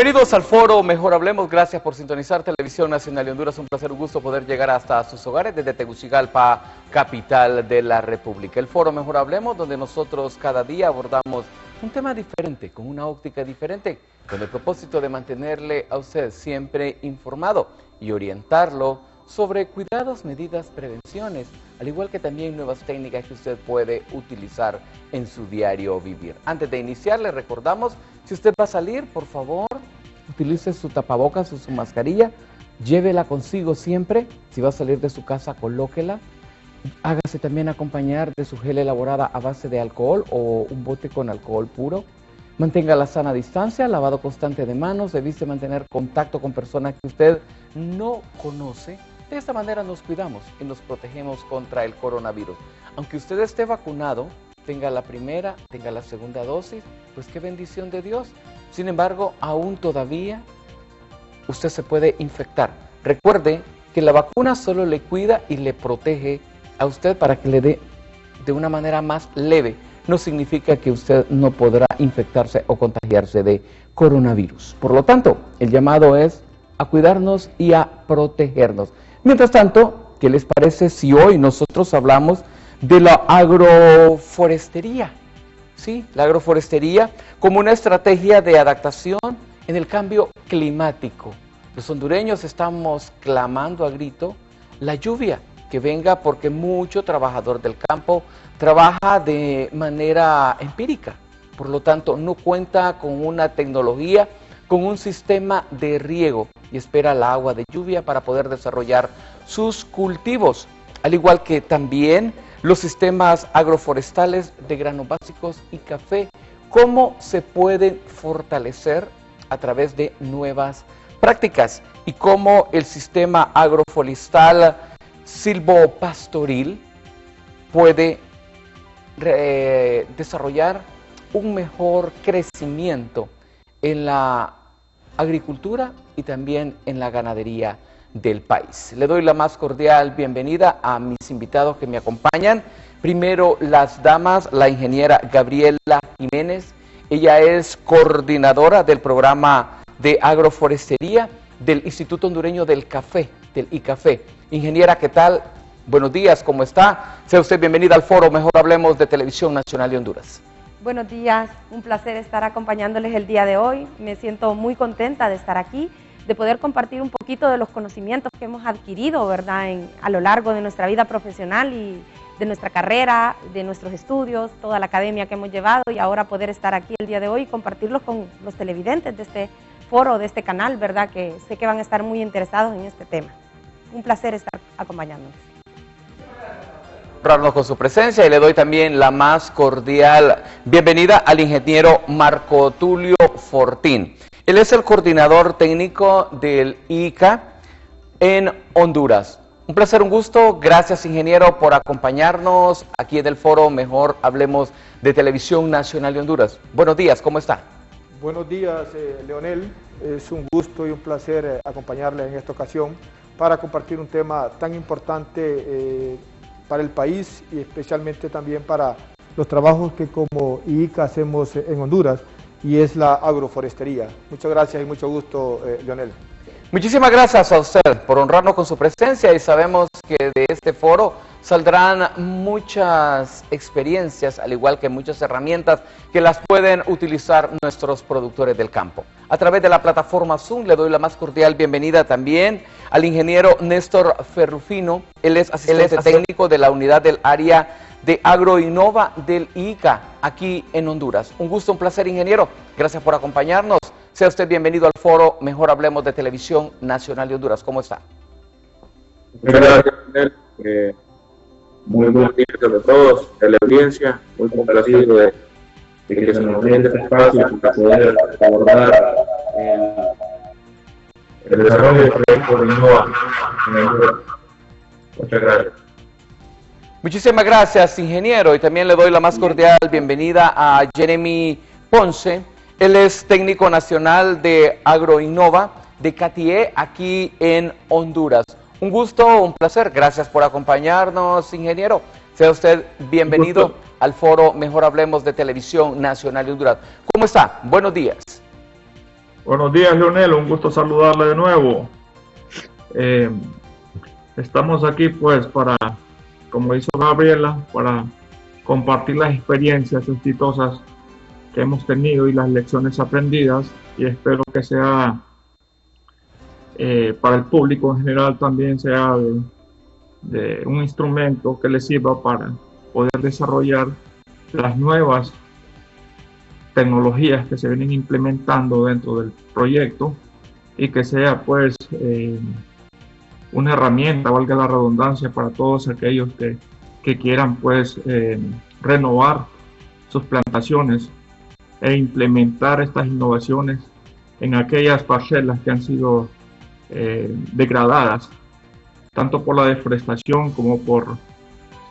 Bienvenidos al foro Mejor Hablemos, gracias por sintonizar Televisión Nacional de Honduras, un placer, un gusto poder llegar hasta sus hogares desde Tegucigalpa, capital de la República. El foro Mejor Hablemos, donde nosotros cada día abordamos un tema diferente, con una óptica diferente, con el propósito de mantenerle a usted siempre informado y orientarlo sobre cuidados, medidas, prevenciones, al igual que también nuevas técnicas que usted puede utilizar en su diario vivir. Antes de iniciar, le recordamos, si usted va a salir, por favor, utilice su tapabocas o su mascarilla, llévela consigo siempre. Si va a salir de su casa, colóquela. Hágase también acompañar de su gel elaborada a base de alcohol o un bote con alcohol puro. Mantenga la sana distancia, lavado constante de manos, evite mantener contacto con personas que usted no conoce. De esta manera nos cuidamos y nos protegemos contra el coronavirus. Aunque usted esté vacunado, tenga la primera, tenga la segunda dosis, pues qué bendición de Dios. Sin embargo, aún todavía usted se puede infectar. Recuerde que la vacuna solo le cuida y le protege a usted para que le dé de una manera más leve. No significa que usted no podrá infectarse o contagiarse de coronavirus. Por lo tanto, el llamado es a cuidarnos y a protegernos. Mientras tanto, ¿qué les parece si hoy nosotros hablamos de la agroforestería? Sí, la agroforestería como una estrategia de adaptación en el cambio climático. Los hondureños estamos clamando a grito la lluvia que venga, porque mucho trabajador del campo trabaja de manera empírica. Por lo tanto, no cuenta con una tecnología, con un sistema de riego y espera el agua de lluvia para poder desarrollar sus cultivos, al igual que también los sistemas agroforestales de granos básicos y café. ¿Cómo se pueden fortalecer a través de nuevas prácticas? Y cómo el sistema agroforestal silvopastoril puede desarrollar un mejor crecimiento en la agricultura y también en la ganadería del país. Le doy la más cordial bienvenida a mis invitados que me acompañan. Primero, las damas, la ingeniera Gabriela Jiménez. Ella es coordinadora del programa de agroforestería del Instituto Hondureño del Café, del ICAFE. Ingeniera, ¿qué tal? Buenos días, ¿cómo está? Sea usted bienvenida al foro Mejor Hablemos de Televisión Nacional de Honduras. Buenos días, un placer estar acompañándoles el día de hoy. Me siento muy contenta de estar aquí, de poder compartir un poquito de los conocimientos que hemos adquirido, ¿verdad?, a lo largo de nuestra vida profesional y de nuestra carrera, de nuestros estudios, toda la academia que hemos llevado, y ahora poder estar aquí el día de hoy y compartirlos con los televidentes de este foro, de este canal, ¿verdad?, que sé que van a estar muy interesados en este tema. Un placer estar acompañándonos. Honrarnos con su presencia, y le doy también la más cordial bienvenida al ingeniero Marco Tulio Fortín. Él es el coordinador técnico del ICA en Honduras. Un placer, un gusto. Gracias, ingeniero, por acompañarnos aquí en el foro Mejor Hablemos de Televisión Nacional de Honduras. Buenos días, ¿cómo está? Buenos días, Leonel. Es un gusto y un placer acompañarle en esta ocasión para compartir un tema tan importante para el país y especialmente también para los trabajos que como ICA hacemos en Honduras, y es la agroforestería. Muchas gracias y mucho gusto, Leonel. Muchísimas gracias a usted por honrarnos con su presencia, y sabemos que de este foro saldrán muchas experiencias, al igual que muchas herramientas que las pueden utilizar nuestros productores del campo. A través de la plataforma Zoom le doy la más cordial bienvenida también al ingeniero Néstor Ferrufino. Él es asistente técnico de la unidad del área de Agroinnova del ICA aquí en Honduras. Un gusto, un placer, ingeniero. Gracias por acompañarnos. Sea usted bienvenido al foro Mejor Hablemos de Televisión Nacional de Honduras. ¿Cómo está? Muchas gracias, muy buenos días a todos, de la audiencia. Muy complacido de que se nos brinde este espacio para poder abordar el desarrollo del proyecto de Innova en Honduras. Muchas gracias. Muchísimas gracias, ingeniero, y también le doy la más cordial bienvenida a Jeremy Ponce. Él es técnico nacional de Agroinnova de CATIE aquí en Honduras. Un gusto, un placer. Gracias por acompañarnos, ingeniero. Sea usted bienvenido al foro Mejor Hablemos de Televisión Nacional de Honduras. ¿Cómo está? Buenos días. Buenos días, Leonel, un gusto saludarle de nuevo. Estamos aquí pues para, como hizo Gabriela, para compartir las experiencias exitosas que hemos tenido y las lecciones aprendidas, y espero que sea para el público en general también sea de un instrumento que les sirva para poder desarrollar las nuevas tecnologías que se vienen implementando dentro del proyecto, y que sea pues una herramienta, valga la redundancia, para todos aquellos que quieran pues renovar sus plantaciones e implementar estas innovaciones en aquellas parcelas que han sido degradadas, tanto por la deforestación como por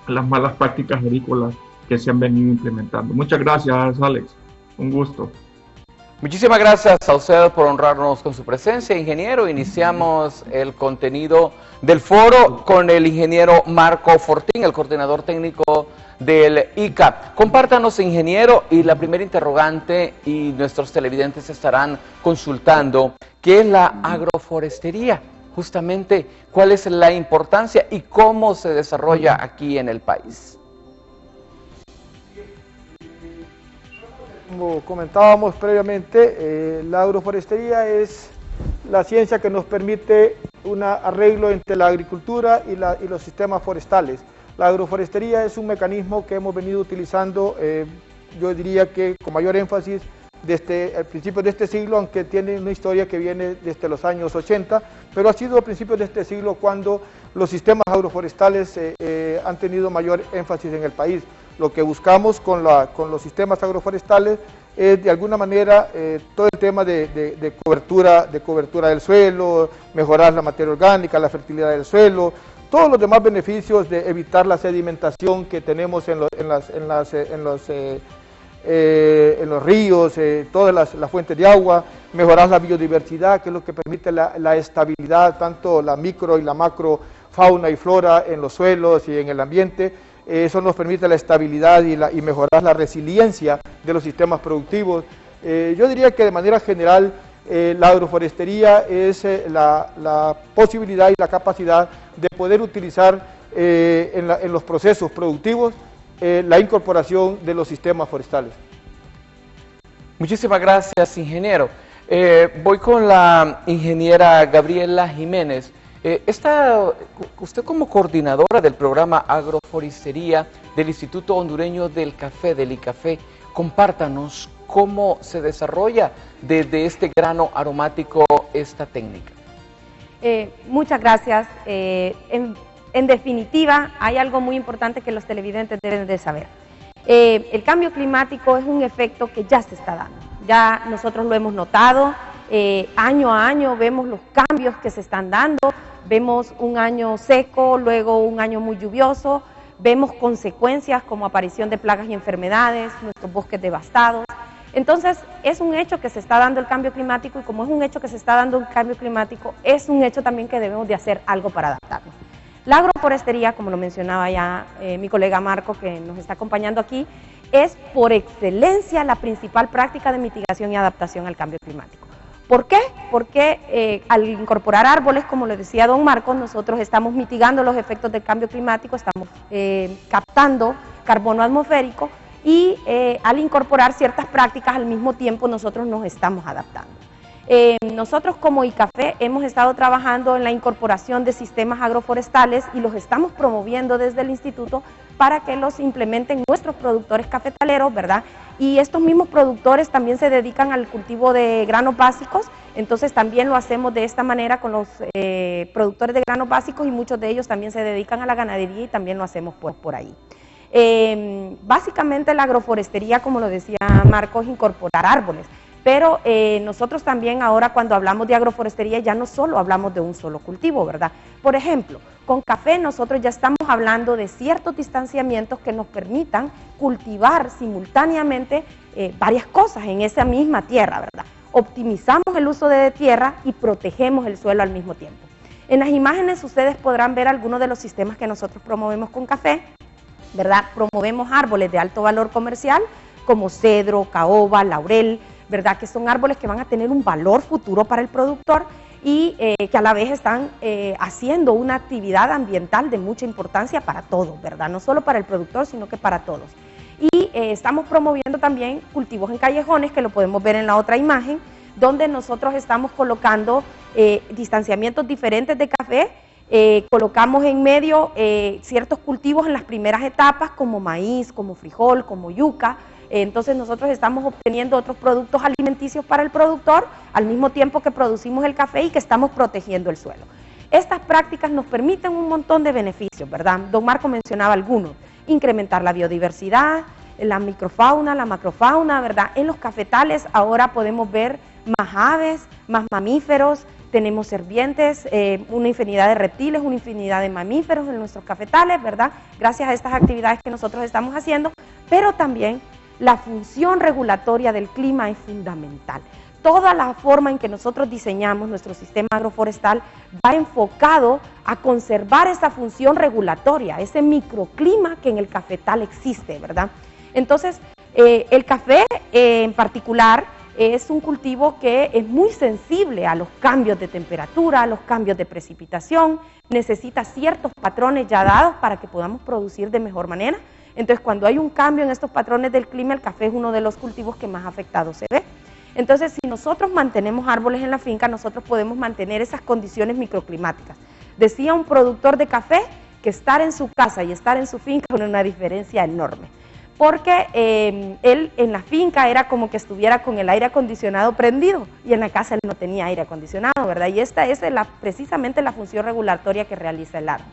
las malas prácticas agrícolas que se han venido implementando. Muchas gracias, Alex. Un gusto. Muchísimas gracias a usted por honrarnos con su presencia, ingeniero. Iniciamos el contenido del foro con el ingeniero Marco Fortín, el coordinador técnico del ICA. Compártanos, ingeniero, y la primera interrogante, y nuestros televidentes estarán consultando, ¿qué es la agroforestería? Justamente, ¿cuál es la importancia y cómo se desarrolla aquí en el país? Como comentábamos previamente, la agroforestería es la ciencia que nos permite un arreglo entre la agricultura y los sistemas forestales. La agroforestería es un mecanismo que hemos venido utilizando, yo diría que con mayor énfasis desde el principio de este siglo, aunque tiene una historia que viene desde los años 80, pero ha sido a principios de este siglo cuando los sistemas agroforestales han tenido mayor énfasis en el país. Lo que buscamos con los sistemas agroforestales es de alguna manera todo el tema de cobertura del suelo, mejorar la materia orgánica, la fertilidad del suelo, todos los demás beneficios de evitar la sedimentación que tenemos en los ríos, todas las fuentes de agua, mejorar la biodiversidad, que es lo que permite la estabilidad, tanto la micro y la macro fauna y flora en los suelos y en el ambiente. Eso nos permite la estabilidad y mejorar la resiliencia de los sistemas productivos. Yo diría que de manera general la agroforestería es la posibilidad y la capacidad de poder utilizar en los procesos productivos la incorporación de los sistemas forestales. Muchísimas gracias, ingeniero. Voy con la ingeniera Gabriela Jiménez. Usted como coordinadora del programa Agroforestería del Instituto Hondureño del Café, del ICAFE, compártanos cómo se desarrolla desde este grano aromático esta técnica. Muchas gracias. En definitiva, hay algo muy importante que los televidentes deben de saber. El cambio climático es un efecto que ya se está dando. Ya nosotros lo hemos notado, año a año vemos los cambios que se están dando, vemos un año seco, luego un año muy lluvioso, vemos consecuencias como aparición de plagas y enfermedades, nuestros bosques devastados. Entonces, es un hecho que se está dando el cambio climático, y como es un hecho que se está dando el cambio climático, es un hecho también que debemos de hacer algo para adaptarnos. La agroforestería, como lo mencionaba ya mi colega Marco, que nos está acompañando aquí, es por excelencia la principal práctica de mitigación y adaptación al cambio climático. ¿Por qué? Porque al incorporar árboles, como le decía don Marcos, nosotros estamos mitigando los efectos del cambio climático, estamos captando carbono atmosférico, y al incorporar ciertas prácticas al mismo tiempo nosotros nos estamos adaptando. Nosotros como ICAFE hemos estado trabajando en la incorporación de sistemas agroforestales y los estamos promoviendo desde el instituto para que los implementen nuestros productores cafetaleros, ¿verdad? Y estos mismos productores también se dedican al cultivo de granos básicos, entonces también lo hacemos de esta manera con los productores de granos básicos, y muchos de ellos también se dedican a la ganadería y también lo hacemos por ahí. Básicamente la agroforestería, como lo decía Marcos, es incorporar árboles. Pero nosotros también ahora cuando hablamos de agroforestería ya no solo hablamos de un solo cultivo, ¿verdad? Por ejemplo, con café nosotros ya estamos hablando de ciertos distanciamientos que nos permitan cultivar simultáneamente varias cosas en esa misma tierra, ¿verdad? Optimizamos el uso de tierra y protegemos el suelo al mismo tiempo. En las imágenes ustedes podrán ver algunos de los sistemas que nosotros promovemos con café, ¿verdad? Promovemos árboles de alto valor comercial como cedro, caoba, laurel. ¿verdad? Que son árboles que van a tener un valor futuro para el productor y que a la vez están haciendo una actividad ambiental de mucha importancia para todos, ¿verdad? No solo para el productor, sino que para todos. Y estamos promoviendo también cultivos en callejones, que lo podemos ver en la otra imagen, donde nosotros estamos colocando distanciamientos diferentes de café. Colocamos en medio ciertos cultivos en las primeras etapas, como maíz, como frijol, como yuca. Entonces nosotros estamos obteniendo otros productos alimenticios para el productor, al mismo tiempo que producimos el café y que estamos protegiendo el suelo. Estas prácticas nos permiten un montón de beneficios, ¿verdad? Don Marco mencionaba algunos: incrementar la biodiversidad, la microfauna, la macrofauna, ¿verdad? En los cafetales ahora podemos ver más aves, más mamíferos, tenemos serpientes, una infinidad de reptiles, una infinidad de mamíferos en nuestros cafetales, ¿verdad? Gracias a estas actividades que nosotros estamos haciendo, pero también la función regulatoria del clima es fundamental. Toda la forma en que nosotros diseñamos nuestro sistema agroforestal va enfocado a conservar esa función regulatoria, ese microclima que en el cafetal existe, ¿verdad? Entonces, el café en particular es un cultivo que es muy sensible a los cambios de temperatura, a los cambios de precipitación, necesita ciertos patrones ya dados para que podamos producir de mejor manera. Entonces, cuando hay un cambio en estos patrones del clima, el café es uno de los cultivos que más afectado se ve. Entonces, si nosotros mantenemos árboles en la finca, nosotros podemos mantener esas condiciones microclimáticas. Decía un productor de café que estar en su casa y estar en su finca tiene una diferencia enorme, porque él en la finca era como que estuviera con el aire acondicionado prendido y en la casa él no tenía aire acondicionado, ¿verdad? Y esta es precisamente la función regulatoria que realiza el árbol.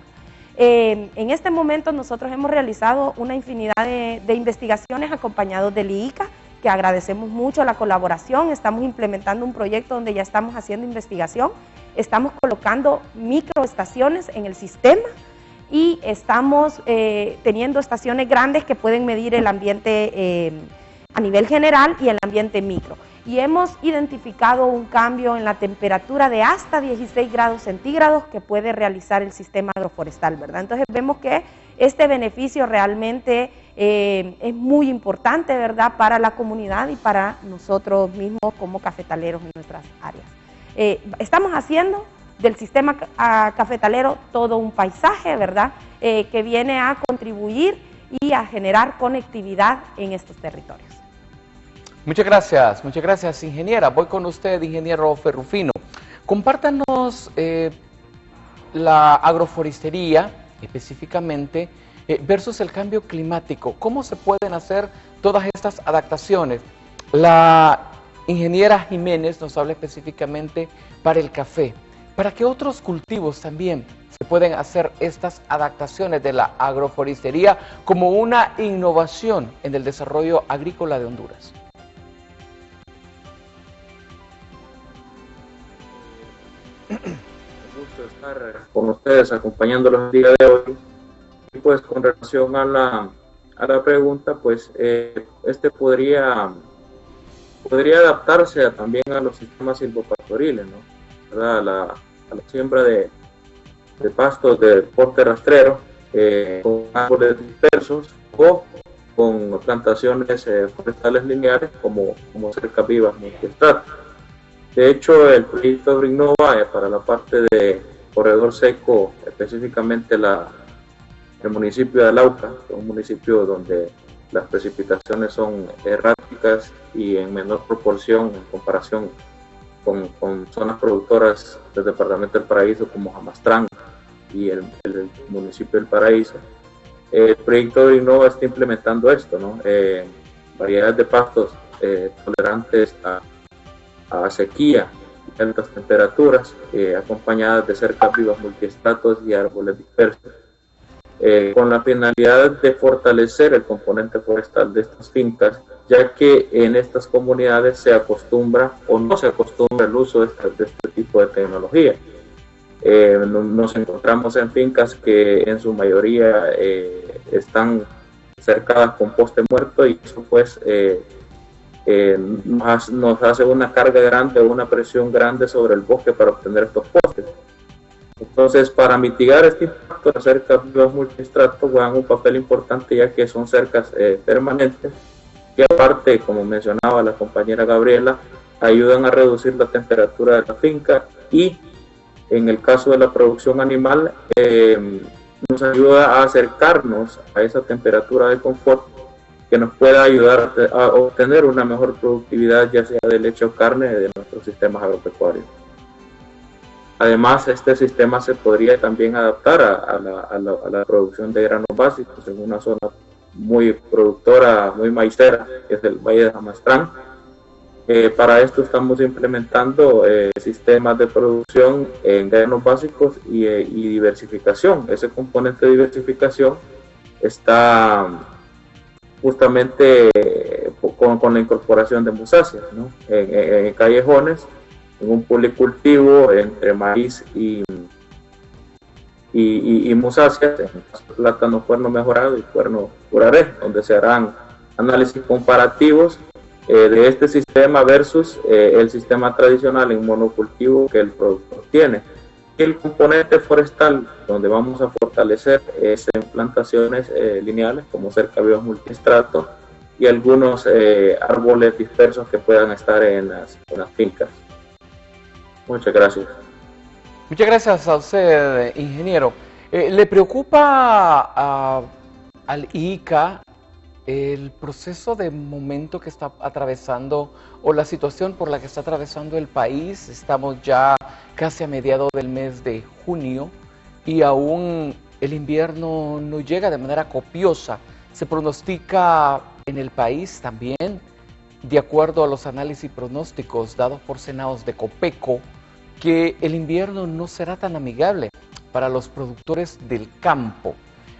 En este momento nosotros hemos realizado una infinidad de investigaciones acompañados del IICA, que agradecemos mucho la colaboración. Estamos implementando un proyecto donde ya estamos haciendo investigación, estamos colocando microestaciones en el sistema y estamos teniendo estaciones grandes que pueden medir el ambiente a nivel general y el ambiente micro. Y hemos identificado un cambio en la temperatura de hasta 16 grados centígrados que puede realizar el sistema agroforestal, ¿verdad? Entonces vemos que este beneficio realmente es muy importante, ¿verdad?, para la comunidad y para nosotros mismos como cafetaleros en nuestras áreas. Estamos haciendo del sistema cafetalero todo un paisaje, ¿verdad?, que viene a contribuir y a generar conectividad en estos territorios. Muchas gracias, ingeniera. Voy con usted, ingeniero Ferrufino. Compártanos la agroforestería, específicamente, versus el cambio climático. ¿Cómo se pueden hacer todas estas adaptaciones? La ingeniera Jiménez nos habla específicamente para el café. ¿Para qué otros cultivos también se pueden hacer estas adaptaciones de la agroforestería como una innovación en el desarrollo agrícola de Honduras? Un gusto estar con ustedes acompañándolos el día de hoy. Y pues con relación a la pregunta, pues este podría adaptarse también a los sistemas silvopastoriles, ¿no? ¿Verdad? A la siembra de pastos de porte rastrero con árboles dispersos o con plantaciones forestales lineares como cercas vivas multiestrato. De hecho, el proyecto AgroInnova para la parte de corredor seco, específicamente el municipio de Arauca, que es un municipio donde las precipitaciones son erráticas y en menor proporción en comparación con zonas productoras del departamento del Paraíso como Jamastrán y el municipio del Paraíso. El proyecto AgroInnova está implementando esto, ¿no? Variedades de pastos tolerantes a sequía y altas temperaturas, acompañadas de cercas vivas multiestratos y árboles dispersos, con la finalidad de fortalecer el componente forestal de estas fincas, ya que en estas comunidades se acostumbra o no se acostumbra el uso de este tipo de tecnología. Nos encontramos en fincas que en su mayoría están cercadas con poste muerto y eso pues nos hace una carga grande o una presión grande sobre el bosque para obtener estos postes. Entonces, para mitigar este impacto, las cercas vivas multiestrato juegan un papel importante, ya que son cercas permanentes y aparte, como mencionaba la compañera Gabriela, ayudan a reducir la temperatura de la finca y en el caso de la producción animal nos ayuda a acercarnos a esa temperatura de confort que nos pueda ayudar a obtener una mejor productividad, ya sea de leche o carne, de nuestros sistemas agropecuarios. Además, este sistema se podría también adaptar a la producción de granos básicos en una zona muy productora, muy maicera, que es el Valle de Jamastrán. Para esto estamos implementando sistemas de producción en granos básicos y diversificación. Ese componente de diversificación está justamente con la incorporación de musáceas, ¿no? En callejones, en un policultivo entre maíz y musáceas, en plátano cuerno mejorado y cuerno curaré, donde se harán análisis comparativos de este sistema versus el sistema tradicional en monocultivo que el productor tiene. Y el componente forestal, donde vamos a fortalecer es en plantaciones lineales como cercavías multiestrato y algunos árboles dispersos que puedan estar en las fincas. Muchas gracias. Muchas gracias a usted, ingeniero. ¿Le preocupa al ICA el proceso de momento que está atravesando o la situación por la que está atravesando el país? Estamos ya casi a mediados del mes de junio y aún el invierno no llega de manera copiosa. Se pronostica en el país también, de acuerdo a los análisis y pronósticos dados por Senados de Copeco, que el invierno no será tan amigable para los productores del campo.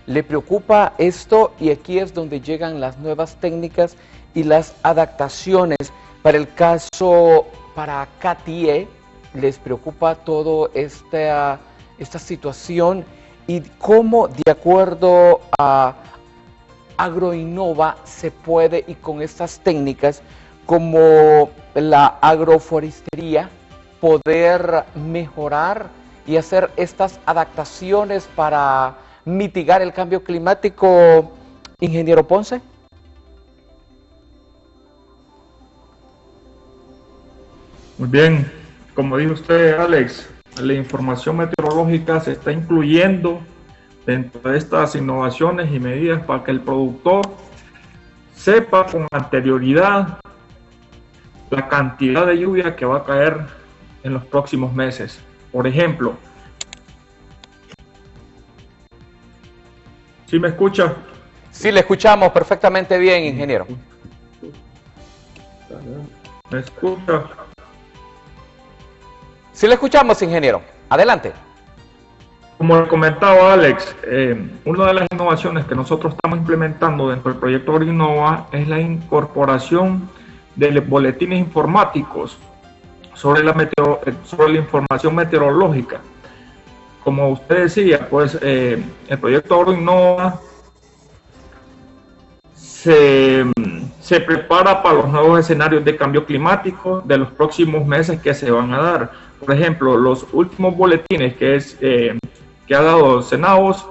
¿Le preocupa esto? Y aquí es donde llegan las nuevas técnicas y las adaptaciones. Para el caso, para CATIE, ¿les preocupa toda esta situación? Y cómo, de acuerdo a Agroinnova, se puede, y con estas técnicas como la agroforestería, poder mejorar y hacer estas adaptaciones para mitigar el cambio climático, ingeniero Ponce? Muy bien, como dijo usted, Alex, la información meteorológica se está incluyendo dentro de estas innovaciones y medidas para que el productor sepa con anterioridad la cantidad de lluvia que va a caer en los próximos meses. Por ejemplo, ¿sí me escucha? Sí, le escuchamos perfectamente bien, ingeniero. ¿Me escucha? Sí, le escuchamos, ingeniero. Adelante. Como le comentaba Alex, una de las innovaciones que nosotros estamos implementando dentro del proyecto Agroinnova es la incorporación de boletines informáticos sobre la información meteorológica. Como usted decía, pues el proyecto Agroinnova se prepara para los nuevos escenarios de cambio climático de los próximos meses que se van a dar. Por ejemplo, los últimos boletines que ha dado Senados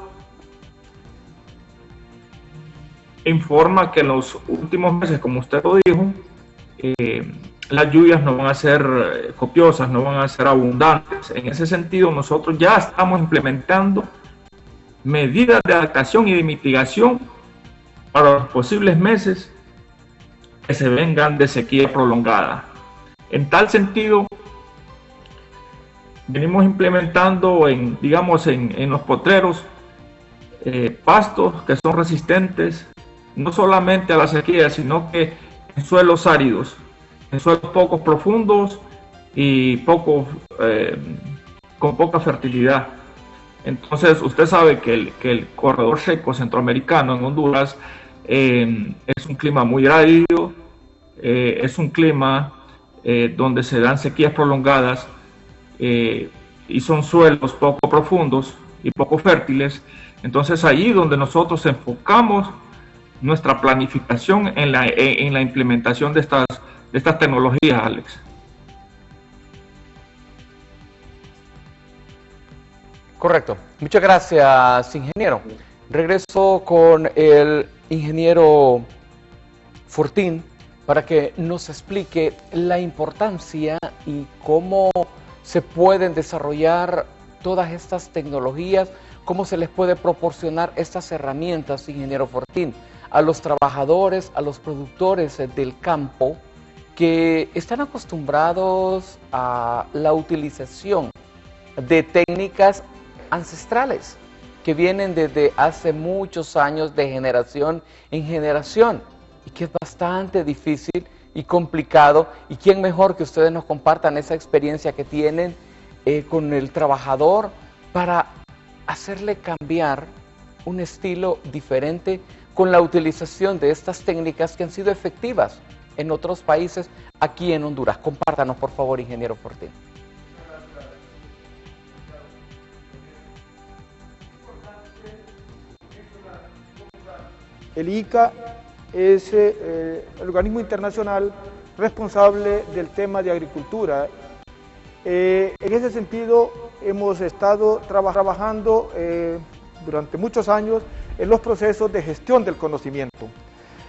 informa que en los últimos meses, como usted lo dijo, las lluvias no van a ser copiosas, no van a ser abundantes. En ese sentido, nosotros ya estamos implementando medidas de adaptación y de mitigación para los posibles meses que se vengan de sequía prolongada. En tal sentido, venimos implementando en los potreros pastos que son resistentes no solamente a la sequía, sino que en suelos áridos, en suelos poco profundos y con poca fertilidad. Entonces, usted sabe que el corredor seco centroamericano en Honduras es un clima muy árido, es un clima donde se dan sequías prolongadas y son suelos poco profundos y poco fértiles. Entonces, allí donde nosotros enfocamos nuestra planificación en la implementación de estas tecnologías, Alex. Correcto. Muchas gracias, ingeniero. Regreso con el ingeniero Fortín para que nos explique la importancia y cómo se pueden desarrollar todas estas tecnologías, cómo se les puede proporcionar estas herramientas, ingeniero Fortín, a los trabajadores, a los productores del campo que están acostumbrados a la utilización de técnicas ancestrales que vienen desde hace muchos años de generación en generación y que es bastante difícil y complicado. Y quién mejor que ustedes nos compartan esa experiencia que tienen con el trabajador para hacerle cambiar un estilo diferente con la utilización de estas técnicas que han sido efectivas en otros países, aquí en Honduras. Compártanos, por favor, ingeniero Fortín. El ICA es el organismo internacional responsable del tema de agricultura. En ese sentido, hemos estado trabajando durante muchos años en los procesos de gestión del conocimiento.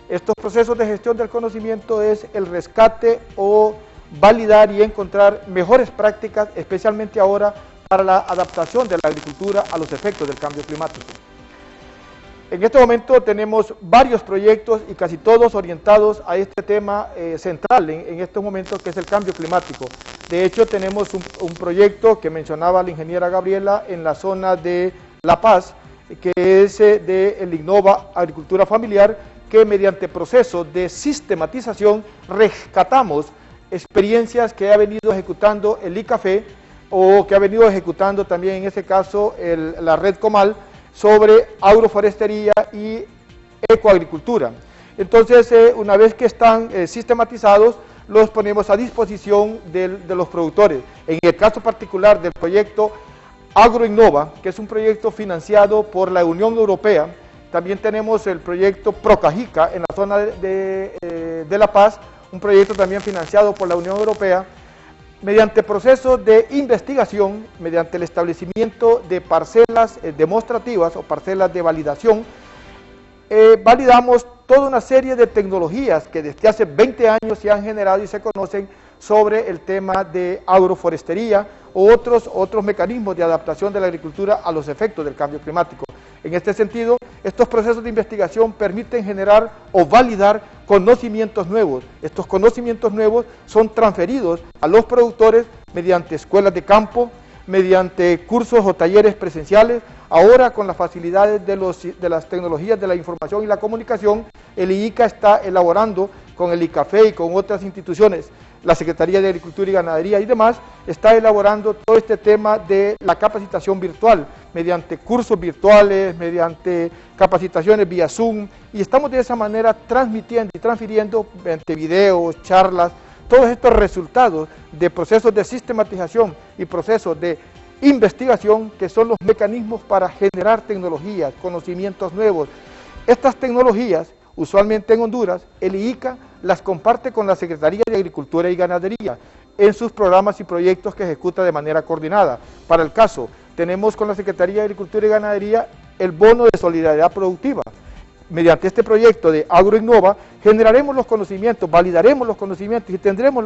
Estos procesos de gestión del conocimiento es el rescate o validar y encontrar mejores prácticas, especialmente ahora para la adaptación de la agricultura a los efectos del cambio climático. En este momento tenemos varios proyectos y casi todos orientados a este tema central en estos momentos, que es el cambio climático. De hecho, tenemos un proyecto que mencionaba la ingeniera Gabriela en la zona de La Paz, que es de el Innova Agricultura Familiar, que mediante procesos de sistematización rescatamos experiencias que ha venido ejecutando el ICAFE o que ha venido ejecutando también en este caso la red Comal, sobre agroforestería y ecoagricultura. Entonces, una vez que están sistematizados, los ponemos a disposición de los productores. En el caso particular del proyecto Agroinnova, que es un proyecto financiado por la Unión Europea, también tenemos el proyecto Procajica en la zona de La Paz, un proyecto también financiado por la Unión Europea, mediante procesos de investigación, mediante el establecimiento de parcelas demostrativas o parcelas de validación, validamos toda una serie de tecnologías que desde hace 20 años se han generado y se conocen sobre el tema de agroforestería u otros mecanismos de adaptación de la agricultura a los efectos del cambio climático. En este sentido, estos procesos de investigación permiten generar o validar conocimientos nuevos. Estos conocimientos nuevos son transferidos a los productores mediante escuelas de campo, mediante cursos o talleres presenciales. Ahora, con las facilidades de las tecnologías de la información y la comunicación, el IICA está elaborando con el ICAFE y con otras instituciones, la Secretaría de Agricultura y Ganadería y demás, está elaborando todo este tema de la capacitación virtual, mediante cursos virtuales, mediante capacitaciones vía Zoom, y estamos de esa manera transmitiendo y transfiriendo mediante videos, charlas, todos estos resultados de procesos de sistematización y procesos de investigación, que son los mecanismos para generar tecnologías, conocimientos nuevos. Estas tecnologías, usualmente en Honduras, el IICA las comparte con la Secretaría de Agricultura y Ganadería en sus programas y proyectos que ejecuta de manera coordinada. Para el caso, tenemos con la Secretaría de Agricultura y Ganadería el bono de solidaridad productiva. Mediante este proyecto de Agroinnova generaremos los conocimientos, validaremos los conocimientos y tendremos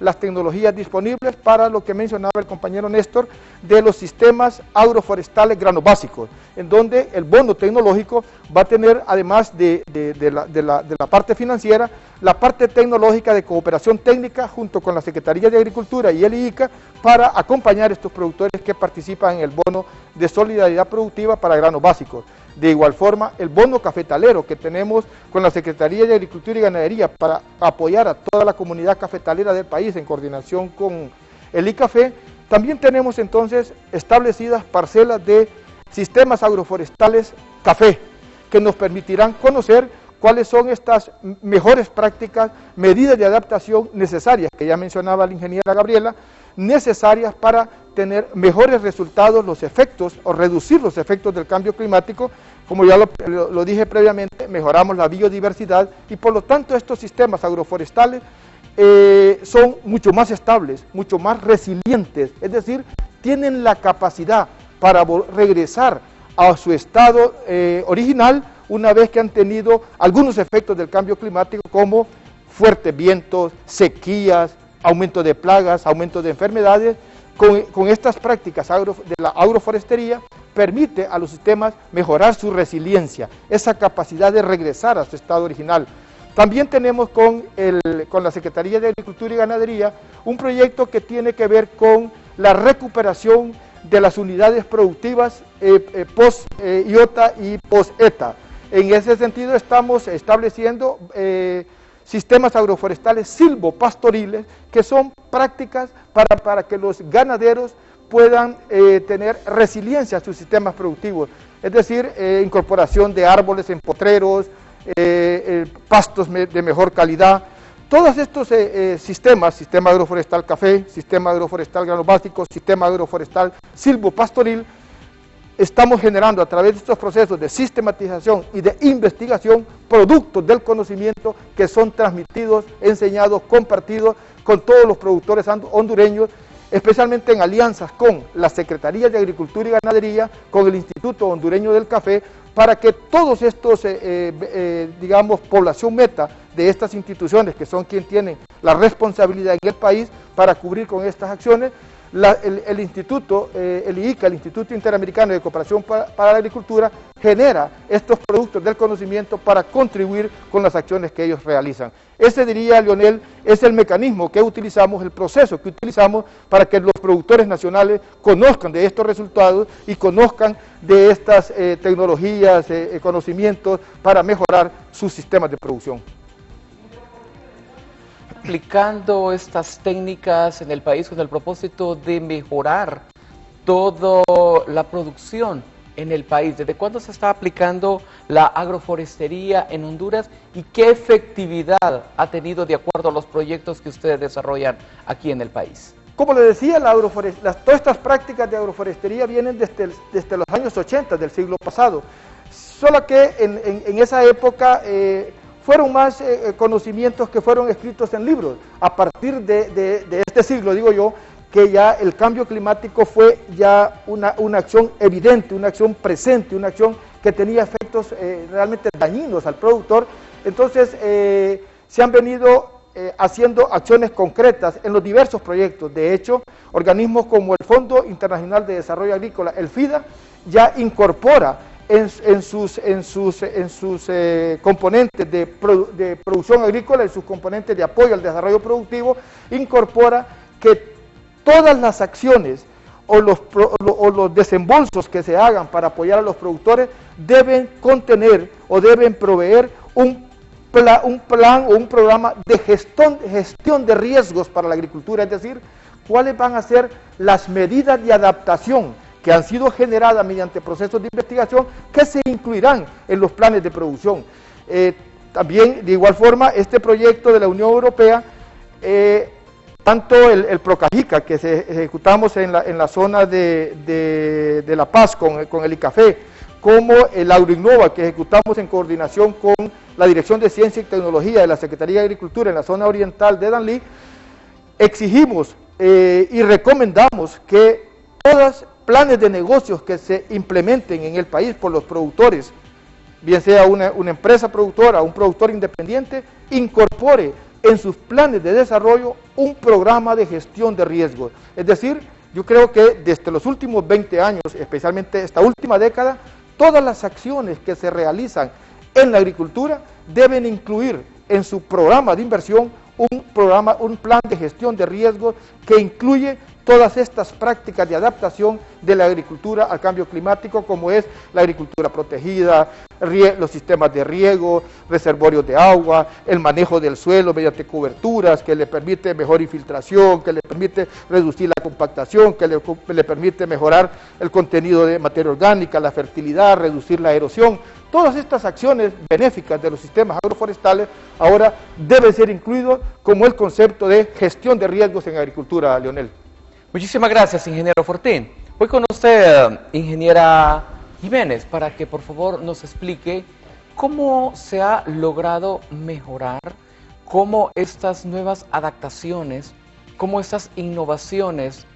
las tecnologías disponibles para lo que mencionaba el compañero Néstor de los sistemas agroforestales granos básicos, en donde el bono tecnológico va a tener, además de la parte financiera, la parte tecnológica de cooperación técnica junto con la Secretaría de Agricultura y el IICA para acompañar a estos productores que participan en el bono de solidaridad productiva para granos básicos. De igual forma, el bono cafetalero que tenemos con la Secretaría de Agricultura y Ganadería para apoyar a toda la comunidad cafetalera del país en coordinación con el ICAFE, también tenemos entonces establecidas parcelas de sistemas agroforestales café, que nos permitirán conocer cuáles son estas mejores prácticas, medidas de adaptación necesarias, que ya mencionaba la ingeniera Gabriela, necesarias para tener mejores resultados, los efectos o reducir los efectos del cambio climático. Como ya lo dije previamente, mejoramos la biodiversidad y por lo tanto estos sistemas agroforestales son mucho más estables, mucho más resilientes, es decir, tienen la capacidad para regresar a su estado original una vez que han tenido algunos efectos del cambio climático como fuertes vientos, sequías, aumento de plagas, aumento de enfermedades. Con estas prácticas de la agroforestería permite a los sistemas mejorar su resiliencia, esa capacidad de regresar a su estado original. También tenemos con la Secretaría de Agricultura y Ganadería un proyecto que tiene que ver con la recuperación de las unidades productivas post-IOTA y post-ETA. En ese sentido estamos estableciendo sistemas agroforestales silvopastoriles, que son prácticas para que los ganaderos puedan tener resiliencia a sus sistemas productivos, es decir, incorporación de árboles en potreros, pastos de mejor calidad. Todos estos sistema agroforestal café, sistema agroforestal granos básicos, sistema agroforestal silvopastoril, estamos generando a través de estos procesos de sistematización y de investigación productos del conocimiento que son transmitidos, enseñados, compartidos con todos los productores hondureños, especialmente en alianzas con la Secretaría de Agricultura y Ganadería, con el Instituto Hondureño del Café, para que todos estos, digamos, población meta de estas instituciones, que son quienes tienen la responsabilidad en el país para cubrir con estas acciones, el Instituto, el IICA, el Instituto Interamericano de Cooperación para la Agricultura, genera estos productos del conocimiento para contribuir con las acciones que ellos realizan. Ese, diría Leonel, es el mecanismo que utilizamos, el proceso que utilizamos para que los productores nacionales conozcan de estos resultados y conozcan de estas tecnologías, conocimientos para mejorar sus sistemas de producción. Aplicando estas técnicas en el país con el propósito de mejorar toda la producción en el país. ¿Desde cuándo se está aplicando la agroforestería en Honduras y qué efectividad ha tenido de acuerdo a los proyectos que ustedes desarrollan aquí en el país? Como le decía, todas estas prácticas de agroforestería vienen desde los años 80 del siglo pasado, solo que en esa época fueron más conocimientos que fueron escritos en libros. A partir de este siglo, digo yo, que ya el cambio climático fue ya una acción evidente, una acción presente, una acción que tenía efectos realmente dañinos al productor. Entonces se han venido haciendo acciones concretas en los diversos proyectos. De hecho, organismos como el Fondo Internacional de Desarrollo Agrícola, el FIDA, ya incorpora en sus componentes de producción agrícola, en sus componentes de apoyo al desarrollo productivo, incorpora que todas las acciones o los desembolsos que se hagan para apoyar a los productores deben contener o deben proveer un plan o un programa de gestión de riesgos para la agricultura, es decir, cuáles van a ser las medidas de adaptación que han sido generadas mediante procesos de investigación que se incluirán en los planes de producción. También, de igual forma, este proyecto de la Unión Europea, tanto el Procajica, que ejecutamos en la zona de La Paz con el ICAFE, como el Agroinnova, que ejecutamos en coordinación con la Dirección de Ciencia y Tecnología de la Secretaría de Agricultura en la zona oriental de Danlí, exigimos y recomendamos que todos planes de negocios que se implementen en el país por los productores, bien sea una empresa productora o un productor independiente, incorpore en sus planes de desarrollo un programa de gestión de riesgos. Es decir, yo creo que desde los últimos 20 años, especialmente esta última década, todas las acciones que se realizan en la agricultura deben incluir en su programa de inversión un plan de gestión de riesgos que incluye todas estas prácticas de adaptación de la agricultura al cambio climático, como es la agricultura protegida, los sistemas de riego, reservorios de agua, el manejo del suelo mediante coberturas que le permite mejor infiltración, que le permite reducir la compactación, que le permite mejorar el contenido de materia orgánica, la fertilidad, reducir la erosión. Todas estas acciones benéficas de los sistemas agroforestales ahora deben ser incluidos como el concepto de gestión de riesgos en agricultura, Leonel. Muchísimas gracias, ingeniero Fortín. Voy con usted, ingeniera Jiménez, para que por favor nos explique cómo se ha logrado mejorar, cómo estas nuevas adaptaciones, cómo estas innovaciones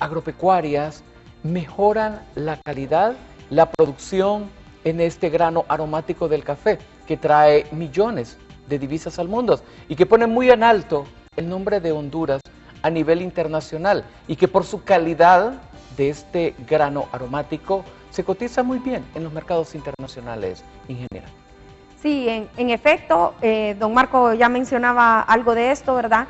agropecuarias mejoran la calidad, la producción en este grano aromático del café, que trae millones de divisas al mundo y que pone muy en alto el nombre de Honduras a nivel internacional y que por su calidad de este grano aromático se cotiza muy bien en los mercados internacionales, ingeniera. Sí, en efecto, don Marco ya mencionaba algo de esto, ¿verdad?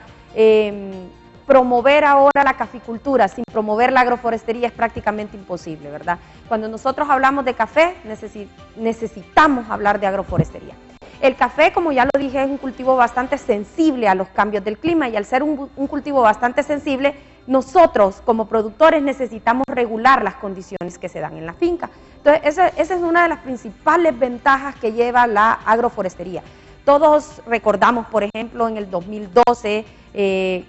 Promover ahora la caficultura sin promover la agroforestería es prácticamente imposible, ¿verdad? Cuando nosotros hablamos de café, necesitamos hablar de agroforestería. El café, como ya lo dije, es un cultivo bastante sensible a los cambios del clima y al ser un cultivo bastante sensible, nosotros como productores necesitamos regular las condiciones que se dan en la finca. Entonces, esa es una de las principales ventajas que lleva la agroforestería. Todos recordamos, por ejemplo, en el 2012,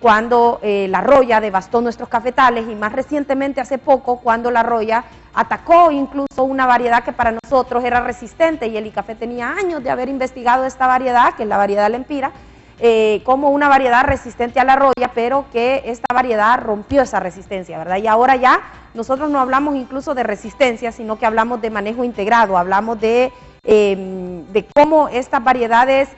cuando la roya devastó nuestros cafetales y más recientemente, hace poco, cuando la roya atacó incluso una variedad que para nosotros era resistente y el ICAFE tenía años de haber investigado esta variedad, que es la variedad Lempira, como una variedad resistente a la roya, pero que esta variedad rompió esa resistencia, ¿verdad? Y ahora ya nosotros no hablamos incluso de resistencia, sino que hablamos de manejo integrado, hablamos de cómo estas variedades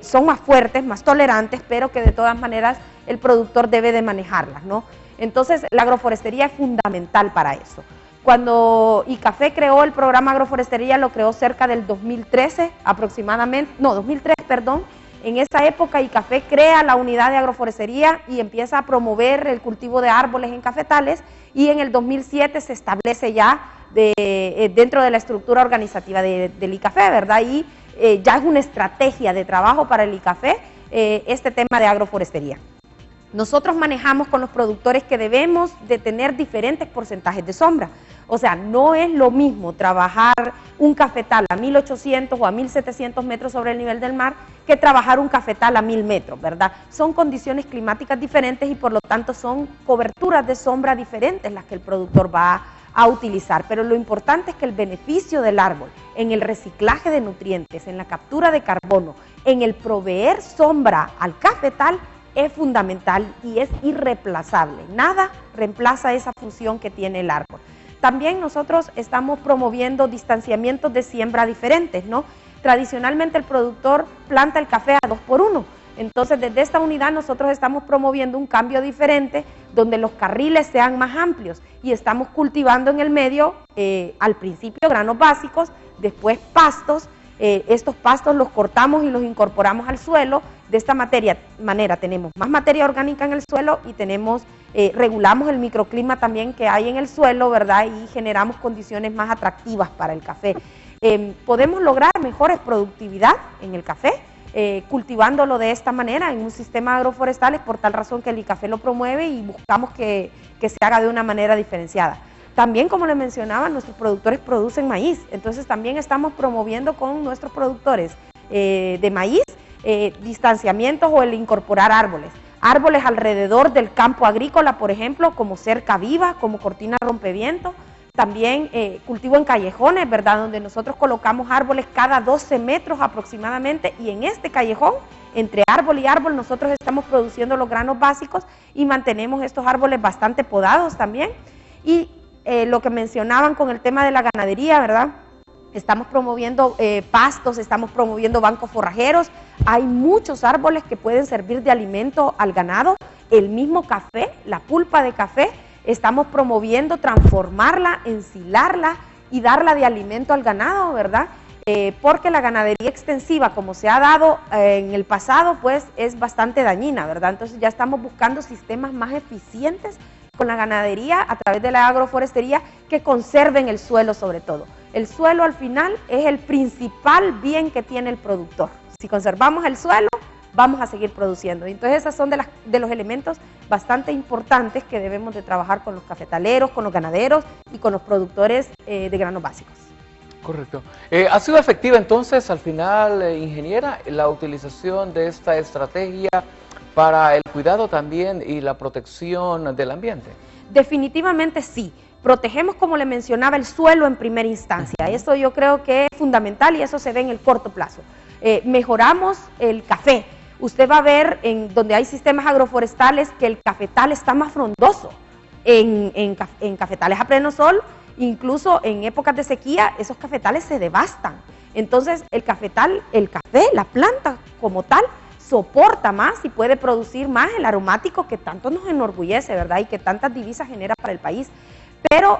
son más fuertes, más tolerantes, pero que de todas maneras el productor debe de manejarlas, ¿no? Entonces la agroforestería es fundamental para eso. Cuando ICAFE creó el programa agroforestería, lo creó cerca del 2013 aproximadamente, no, 2003, perdón. En esa época ICAFE crea la unidad de agroforestería y empieza a promover el cultivo de árboles en cafetales y en el 2007 se establece ya dentro de la estructura organizativa del ICAFE, ¿verdad? Y ya es una estrategia de trabajo para el ICAFE este tema de agroforestería. Nosotros manejamos con los productores que debemos de tener diferentes porcentajes de sombra. O sea, no es lo mismo trabajar un cafetal a 1800 o a 1700 metros sobre el nivel del mar que trabajar un cafetal a 1000 metros, ¿verdad? Son condiciones climáticas diferentes y por lo tanto son coberturas de sombra diferentes las que el productor va a utilizar. Pero lo importante es que el beneficio del árbol en el reciclaje de nutrientes, en la captura de carbono, en el proveer sombra al cafetal es fundamental y es irreemplazable. Nada reemplaza esa función que tiene el árbol. También nosotros estamos promoviendo distanciamientos de siembra diferentes, ¿no? Tradicionalmente el productor planta el café a 2x1. Entonces desde esta unidad nosotros estamos promoviendo un cambio diferente donde los carriles sean más amplios y estamos cultivando en el medio al principio granos básicos, después pastos. Estos pastos los cortamos y los incorporamos al suelo. De esta manera tenemos más materia orgánica en el suelo y regulamos el microclima también que hay en el suelo, ¿verdad? Y generamos condiciones más atractivas para el café. Podemos lograr mejores productividad en el café cultivándolo de esta manera en un sistema agroforestal, es por tal razón que el ICAFE lo promueve y buscamos que se haga de una manera diferenciada. También, como les mencionaba, nuestros productores producen maíz, entonces también estamos promoviendo con nuestros productores de maíz distanciamientos o el incorporar árboles. Árboles alrededor del campo agrícola, por ejemplo, como cerca viva, como cortina rompeviento. También cultivo en callejones, ¿verdad? Donde nosotros colocamos árboles cada 12 metros aproximadamente y en este callejón, entre árbol y árbol, nosotros estamos produciendo los granos básicos y mantenemos estos árboles bastante podados también. Y lo que mencionaban con el tema de la ganadería, ¿verdad? Estamos promoviendo pastos, estamos promoviendo bancos forrajeros. Hay muchos árboles que pueden servir de alimento al ganado. El mismo café, la pulpa de café, estamos promoviendo transformarla, ensilarla y darla de alimento al ganado, ¿verdad? Porque la ganadería extensiva, como se ha dado en el pasado, pues es bastante dañina, ¿verdad? Entonces ya estamos buscando sistemas más eficientes con la ganadería a través de la agroforestería que conserven el suelo sobre todo. El suelo al final es el principal bien que tiene el productor. Si conservamos el suelo, vamos a seguir produciendo. Entonces esos son de los elementos bastante importantes que debemos de trabajar con los cafetaleros, con los ganaderos y con los productores de granos básicos. Correcto. ¿Ha sido efectiva entonces al final, ingeniera, la utilización de esta estrategia para el cuidado también y la protección del ambiente? Definitivamente sí. Protegemos, como le mencionaba, el suelo en primera instancia. Eso yo creo que es fundamental y eso se ve en el corto plazo. Mejoramos el café. Usted va a ver en donde hay sistemas agroforestales que el cafetal está más frondoso. En cafetales a pleno sol, incluso en épocas de sequía, esos cafetales se devastan. Entonces, el café, la planta como tal, soporta más y puede producir más el aromático que tanto nos enorgullece, ¿verdad? Y que tantas divisas genera para el país. Pero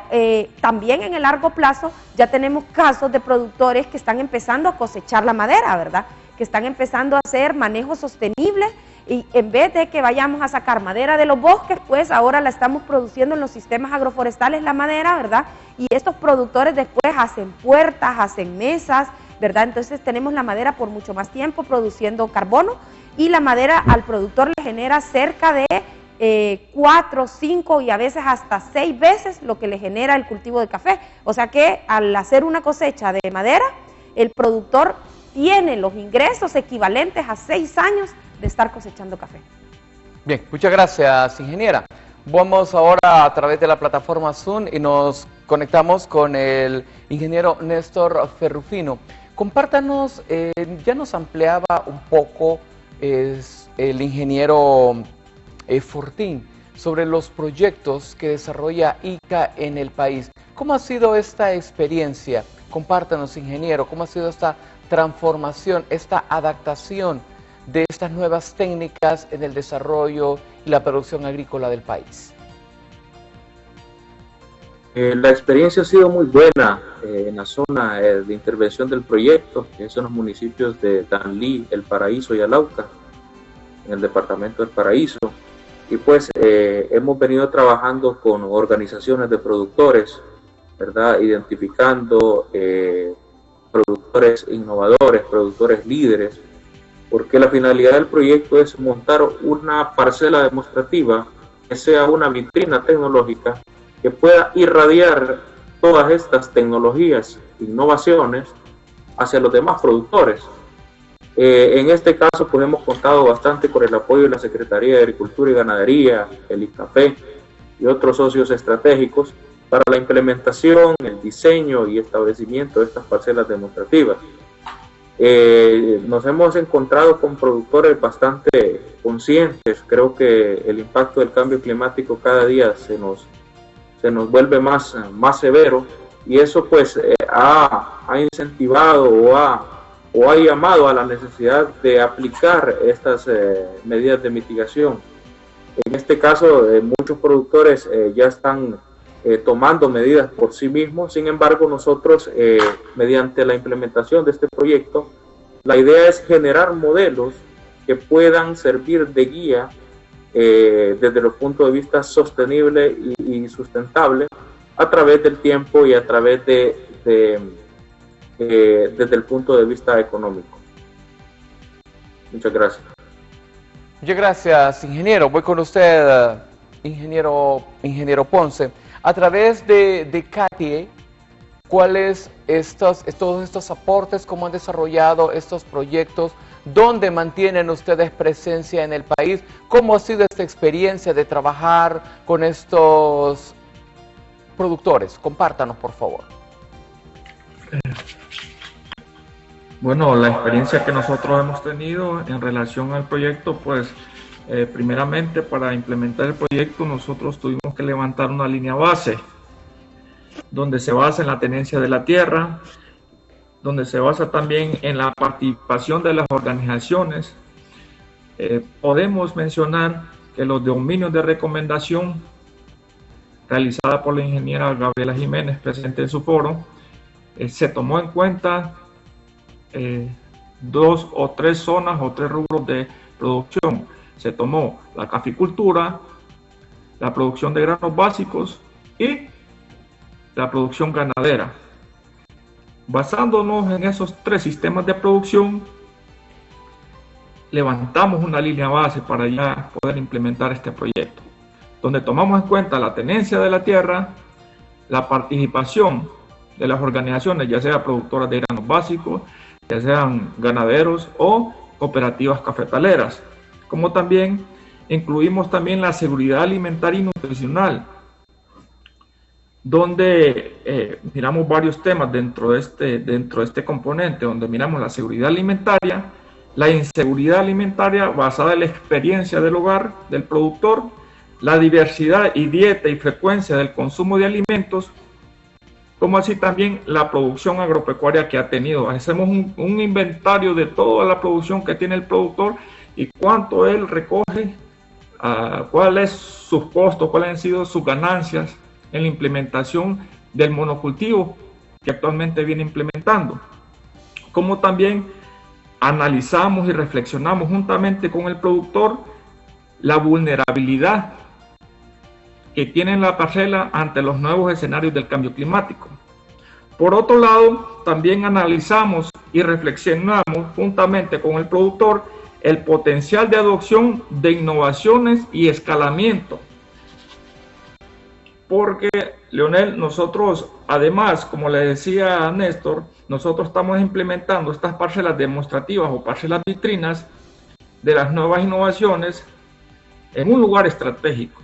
también en el largo plazo ya tenemos casos de productores que están empezando a cosechar la madera, ¿verdad? Que están empezando a hacer manejo sostenible y en vez de que vayamos a sacar madera de los bosques, pues ahora la estamos produciendo en los sistemas agroforestales, la madera, ¿verdad? Y estos productores después hacen puertas, hacen mesas, ¿verdad? Entonces tenemos la madera por mucho más tiempo produciendo carbono y la madera al productor le genera cerca de 4, 5 y a veces hasta 6 veces lo que le genera el cultivo de café. O sea que al hacer una cosecha de madera, el productor tiene los ingresos equivalentes a 6 años de estar cosechando café. Bien, muchas gracias, ingeniera. Vamos ahora a través de la plataforma Zoom y nos conectamos con el ingeniero Néstor Ferrufino. Compártanos, ya nos ampliaba un poco el ingeniero Fortín sobre los proyectos que desarrolla ICA en el país. ¿Cómo ha sido esta experiencia? Compártanos, ingeniero, ¿cómo ha sido esta transformación, esta adaptación de estas nuevas técnicas en el desarrollo y la producción agrícola del país? La experiencia ha sido muy buena en la zona de intervención del proyecto, que son los municipios de Danlí, El Paraíso y Arauca, en el departamento del Paraíso. Y pues hemos venido trabajando con organizaciones de productores, ¿verdad? Identificando productores innovadores, productores líderes, porque la finalidad del proyecto es montar una parcela demostrativa que sea una vitrina tecnológica que pueda irradiar todas estas tecnologías, innovaciones, hacia los demás productores. En este caso, pues hemos contado bastante con el apoyo de la Secretaría de Agricultura y Ganadería, el ICAFE y otros socios estratégicos para la implementación, el diseño y establecimiento de estas parcelas demostrativas. Nos hemos encontrado con productores bastante conscientes. Creo que el impacto del cambio climático cada día se nos vuelve más severo y eso pues ha incentivado o ha llamado a la necesidad de aplicar estas medidas de mitigación. En este caso, muchos productores ya están tomando medidas por sí mismos. Sin embargo, nosotros, mediante la implementación de este proyecto, la idea es generar modelos que puedan servir de guía desde el punto de vista sostenible y sustentable a través del tiempo y a través desde el punto de vista económico. Muchas gracias. Muchas gracias, ingeniero. Voy con usted, ingeniero Ponce. A través de CATIE, ¿cuáles todos estos aportes, cómo han desarrollado estos proyectos? ¿Dónde mantienen ustedes presencia en el país? ¿Cómo ha sido esta experiencia de trabajar con estos productores? Compártanos, por favor. Bueno, la experiencia que nosotros hemos tenido en relación al proyecto, pues primeramente para implementar el proyecto nosotros tuvimos que levantar una línea base donde se basa en la tenencia de la tierra, donde se basa también en la participación de las organizaciones. Podemos mencionar que los dominios de recomendación realizada por la ingeniera Gabriela Jiménez presente en su foro, se tomó en cuenta 2 o 3 zonas o 3 rubros de producción. Se tomó la caficultura, la producción de granos básicos y la producción ganadera. Basándonos en esos 3 sistemas de producción, levantamos una línea base para ya poder implementar este proyecto, donde tomamos en cuenta la tenencia de la tierra, la participación de las organizaciones, ya sea productoras de granos básicos, ya sean ganaderos o cooperativas cafetaleras, como también incluimos también la seguridad alimentaria y nutricional, donde miramos varios temas dentro de este componente, donde miramos la seguridad alimentaria, la inseguridad alimentaria basada en la experiencia del hogar del productor, la diversidad y dieta y frecuencia del consumo de alimentos como así también la producción agropecuaria que ha tenido. Hacemos un inventario de toda la producción que tiene el productor y cuánto él recoge, cuáles sus costos, cuáles han sido sus ganancias en la implementación del monocultivo que actualmente viene implementando. Como también analizamos y reflexionamos juntamente con el productor la vulnerabilidad que tiene la parcela ante los nuevos escenarios del cambio climático. Por otro lado, también analizamos y reflexionamos juntamente con el productor el potencial de adopción de innovaciones y escalamiento. Porque, Leonel, nosotros, además, como le decía a Néstor, nosotros estamos implementando estas parcelas demostrativas o parcelas vitrinas de las nuevas innovaciones en un lugar estratégico.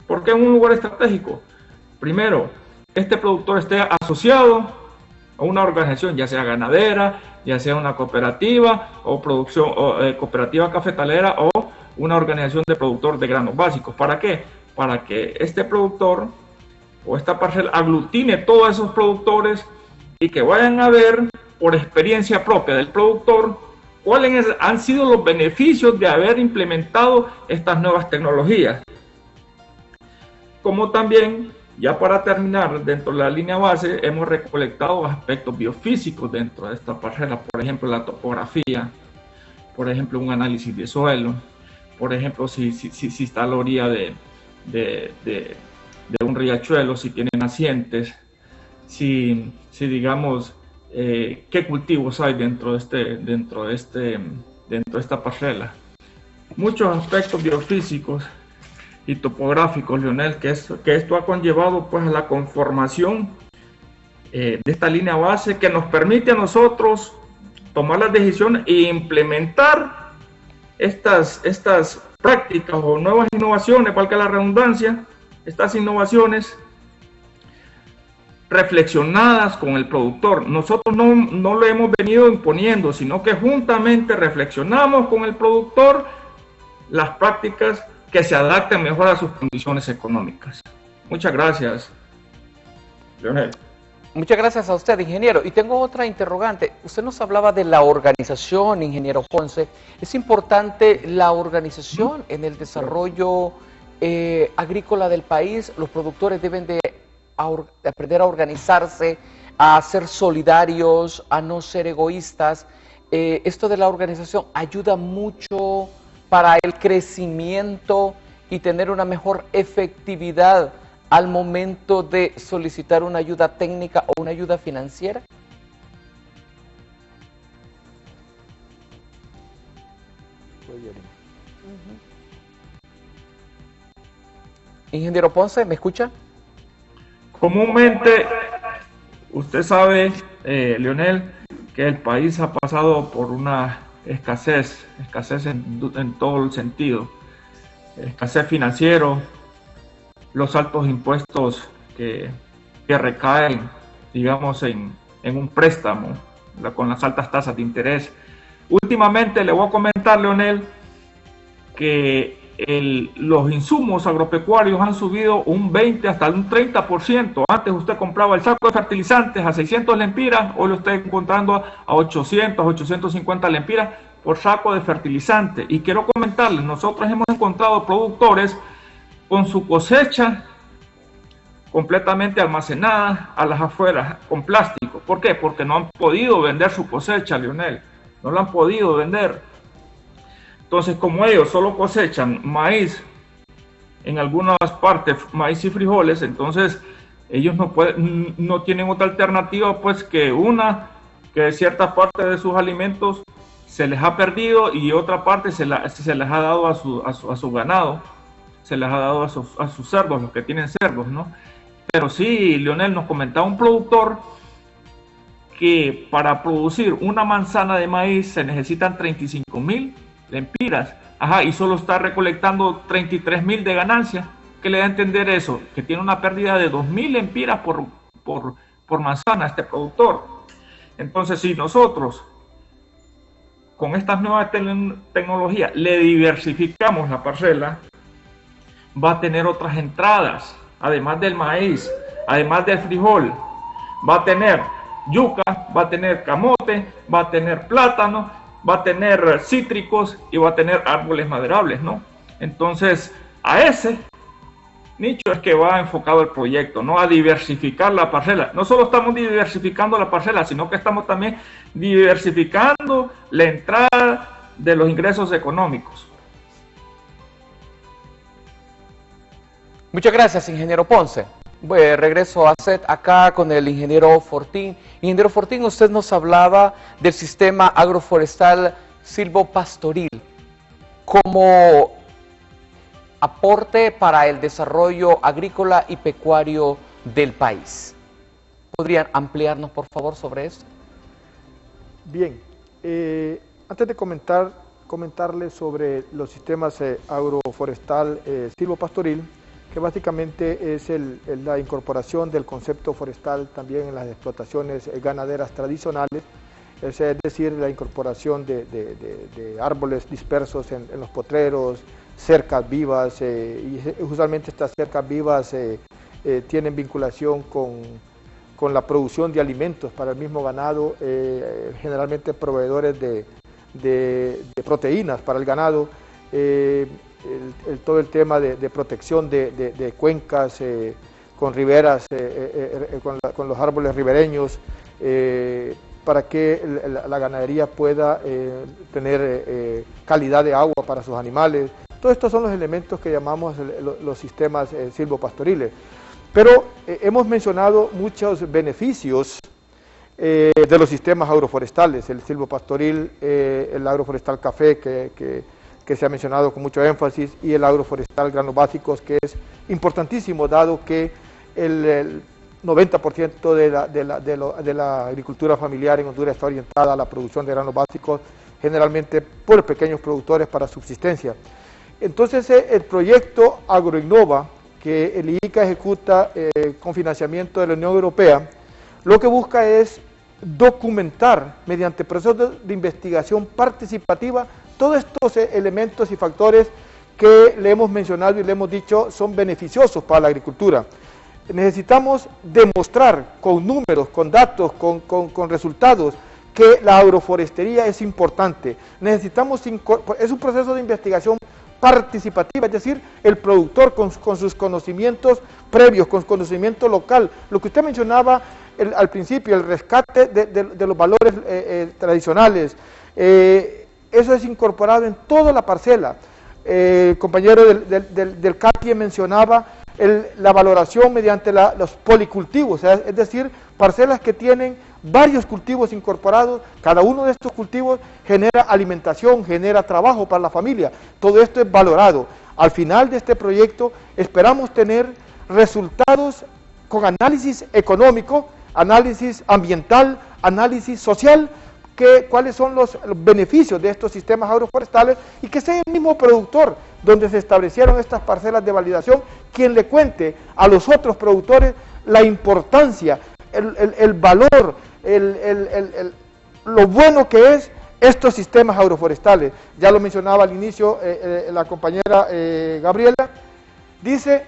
¿Por qué en un lugar estratégico? Primero, este productor esté asociado a una organización, ya sea ganadera, ya sea una cooperativa o cooperativa cafetalera o una organización de productor de granos básicos. ¿Para qué? Para que este productor o esta parcela aglutine todos esos productores y que vayan a ver por experiencia propia del productor cuáles han sido los beneficios de haber implementado estas nuevas tecnologías. Como también, ya para terminar, dentro de la línea base, hemos recolectado aspectos biofísicos dentro de esta parcela, por ejemplo, la topografía, por ejemplo, un análisis de suelo, por ejemplo, si está a la orilla de un riachuelo, si tiene nacientes, si digamos, qué cultivos hay dentro de esta parcela. Muchos aspectos biofísicos y topográficos, Leonel, que esto ha conllevado pues a la conformación de esta línea base que nos permite a nosotros tomar las decisiones e implementar estas prácticas o nuevas innovaciones, valga la redundancia, estas innovaciones reflexionadas con el productor. Nosotros no lo hemos venido imponiendo, sino que juntamente reflexionamos con el productor las prácticas que se adapten mejor a sus condiciones económicas. Muchas gracias, Leonel. Muchas gracias a usted, ingeniero. Y tengo otra interrogante. Usted nos hablaba de la organización, ingeniero Ponce. ¿Es importante la organización en el desarrollo agrícola del país? Los productores deben de aprender a organizarse, a ser solidarios, a no ser egoístas. Esto de la organización ayuda mucho para el crecimiento y tener una mejor efectividad al momento de solicitar una ayuda técnica o una ayuda financiera. Ingeniero Ponce, ¿me escucha? Comúnmente, usted sabe, Leonel, que el país ha pasado por una escasez en todo el sentido, escasez financiero, los altos impuestos que recaen, digamos, en un préstamo, con las altas tasas de interés. Últimamente le voy a comentar, Leonel, que los insumos agropecuarios han subido un 20 hasta un 30%. Antes usted compraba el saco de fertilizantes a 600 lempiras, hoy lo está encontrando a 800, 850 lempiras por saco de fertilizante. Y quiero comentarles, nosotros hemos encontrado productores con su cosecha completamente almacenada a las afueras con plástico. ¿Por qué? Porque no han podido vender su cosecha, Leonel. No la han podido vender. Entonces, como ellos solo cosechan maíz, en algunas partes maíz y frijoles, entonces ellos no tienen otra alternativa pues que cierta parte de sus alimentos se les ha perdido y otra parte se les ha dado a su ganado, se les ha dado a sus cerdos, los que tienen cerdos, ¿no? Pero sí, Leonel, nos comentaba un productor que para producir una manzana de maíz se necesitan 35,000 lempiras, y solo está recolectando 33,000 de ganancia. ¿Qué le da a entender eso? Que tiene una pérdida de 2,000 lempiras por manzana este productor. Entonces, si nosotros con estas nuevas tecnologías le diversificamos la parcela, va a tener otras entradas, además del maíz, además del frijol, va a tener yuca, va a tener camote, va a tener plátano, va a tener cítricos y va a tener árboles maderables, ¿no? Entonces, a ese nicho es que va enfocado el proyecto, ¿no? A diversificar la parcela. No solo estamos diversificando la parcela, sino que estamos también diversificando la entrada de los ingresos económicos. Muchas gracias, ingeniero Ponce. Bueno, regreso a SET acá con el ingeniero Fortín. Ingeniero Fortín, usted nos hablaba del sistema agroforestal silvopastoril como aporte para el desarrollo agrícola y pecuario del país. ¿Podrían ampliarnos, por favor, sobre esto? Bien, antes de comentarles sobre los sistemas agroforestal silvopastoril, que básicamente es la incorporación del concepto forestal también en las explotaciones ganaderas tradicionales, es decir, la incorporación de árboles dispersos en los potreros, cercas vivas, y usualmente estas cercas vivas tienen vinculación con la producción de alimentos para el mismo ganado, generalmente proveedores de proteínas para el ganado, todo el tema de protección de cuencas con riberas, con los árboles ribereños, para que la ganadería pueda tener calidad de agua para sus animales. Todos estos son los elementos que llamamos los sistemas silvopastoriles. Pero hemos mencionado muchos beneficios de los sistemas agroforestales, el silvopastoril, el agroforestal café que se ha mencionado con mucho énfasis, y el agroforestal granos básicos, que es importantísimo dado que el 90% de la agricultura familiar en Honduras está orientada a la producción de granos básicos, generalmente por pequeños productores para subsistencia. Entonces el proyecto Agroinnova, que el IICA ejecuta con financiamiento de la Unión Europea, lo que busca es documentar mediante procesos de investigación participativa todos estos elementos y factores que le hemos mencionado y le hemos dicho son beneficiosos para la agricultura. Necesitamos demostrar con números, con datos, con resultados, que la agroforestería es importante. Necesitamos, es un proceso de investigación participativa, es decir, el productor con sus conocimientos previos, con conocimiento local. Lo que usted mencionaba al principio, el rescate de los valores tradicionales, eso es incorporado en toda la parcela. El compañero del CAPIE mencionaba la valoración mediante los policultivos, es decir, parcelas que tienen varios cultivos incorporados. Cada uno de estos cultivos genera alimentación, genera trabajo para la familia. Todo esto es valorado. Al final de este proyecto esperamos tener resultados con análisis económico, análisis ambiental, análisis social, cuáles son los beneficios de estos sistemas agroforestales, y que sea el mismo productor donde se establecieron estas parcelas de validación quien le cuente a los otros productores la importancia, el valor, lo bueno que es estos sistemas agroforestales. Ya lo mencionaba al inicio la compañera Gabriela, dice,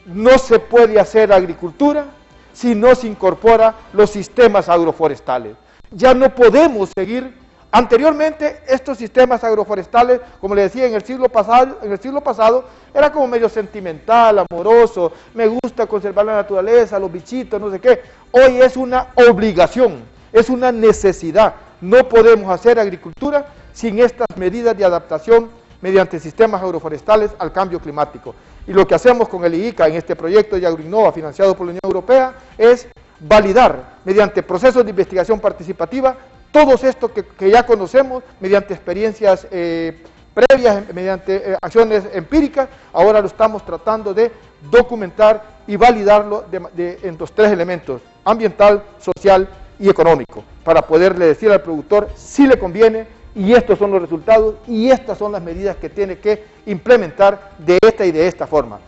no se puede hacer agricultura si no se incorpora los sistemas agroforestales. Ya no podemos seguir. Anteriormente estos sistemas agroforestales, como le decía, en el siglo pasado era como medio sentimental, amoroso, me gusta conservar la naturaleza, los bichitos, no sé qué. Hoy es una obligación, es una necesidad. No podemos hacer agricultura sin estas medidas de adaptación mediante sistemas agroforestales al cambio climático. Y lo que hacemos con el IICA en este proyecto de Agroinnova financiado por la Unión Europea es validar mediante procesos de investigación participativa todos estos que ya conocemos mediante experiencias previas, mediante acciones empíricas. Ahora lo estamos tratando de documentar y validarlo en los tres elementos: ambiental, social y económico, para poderle decir al productor si le conviene, y estos son los resultados y estas son las medidas que tiene que implementar de esta y de esta forma,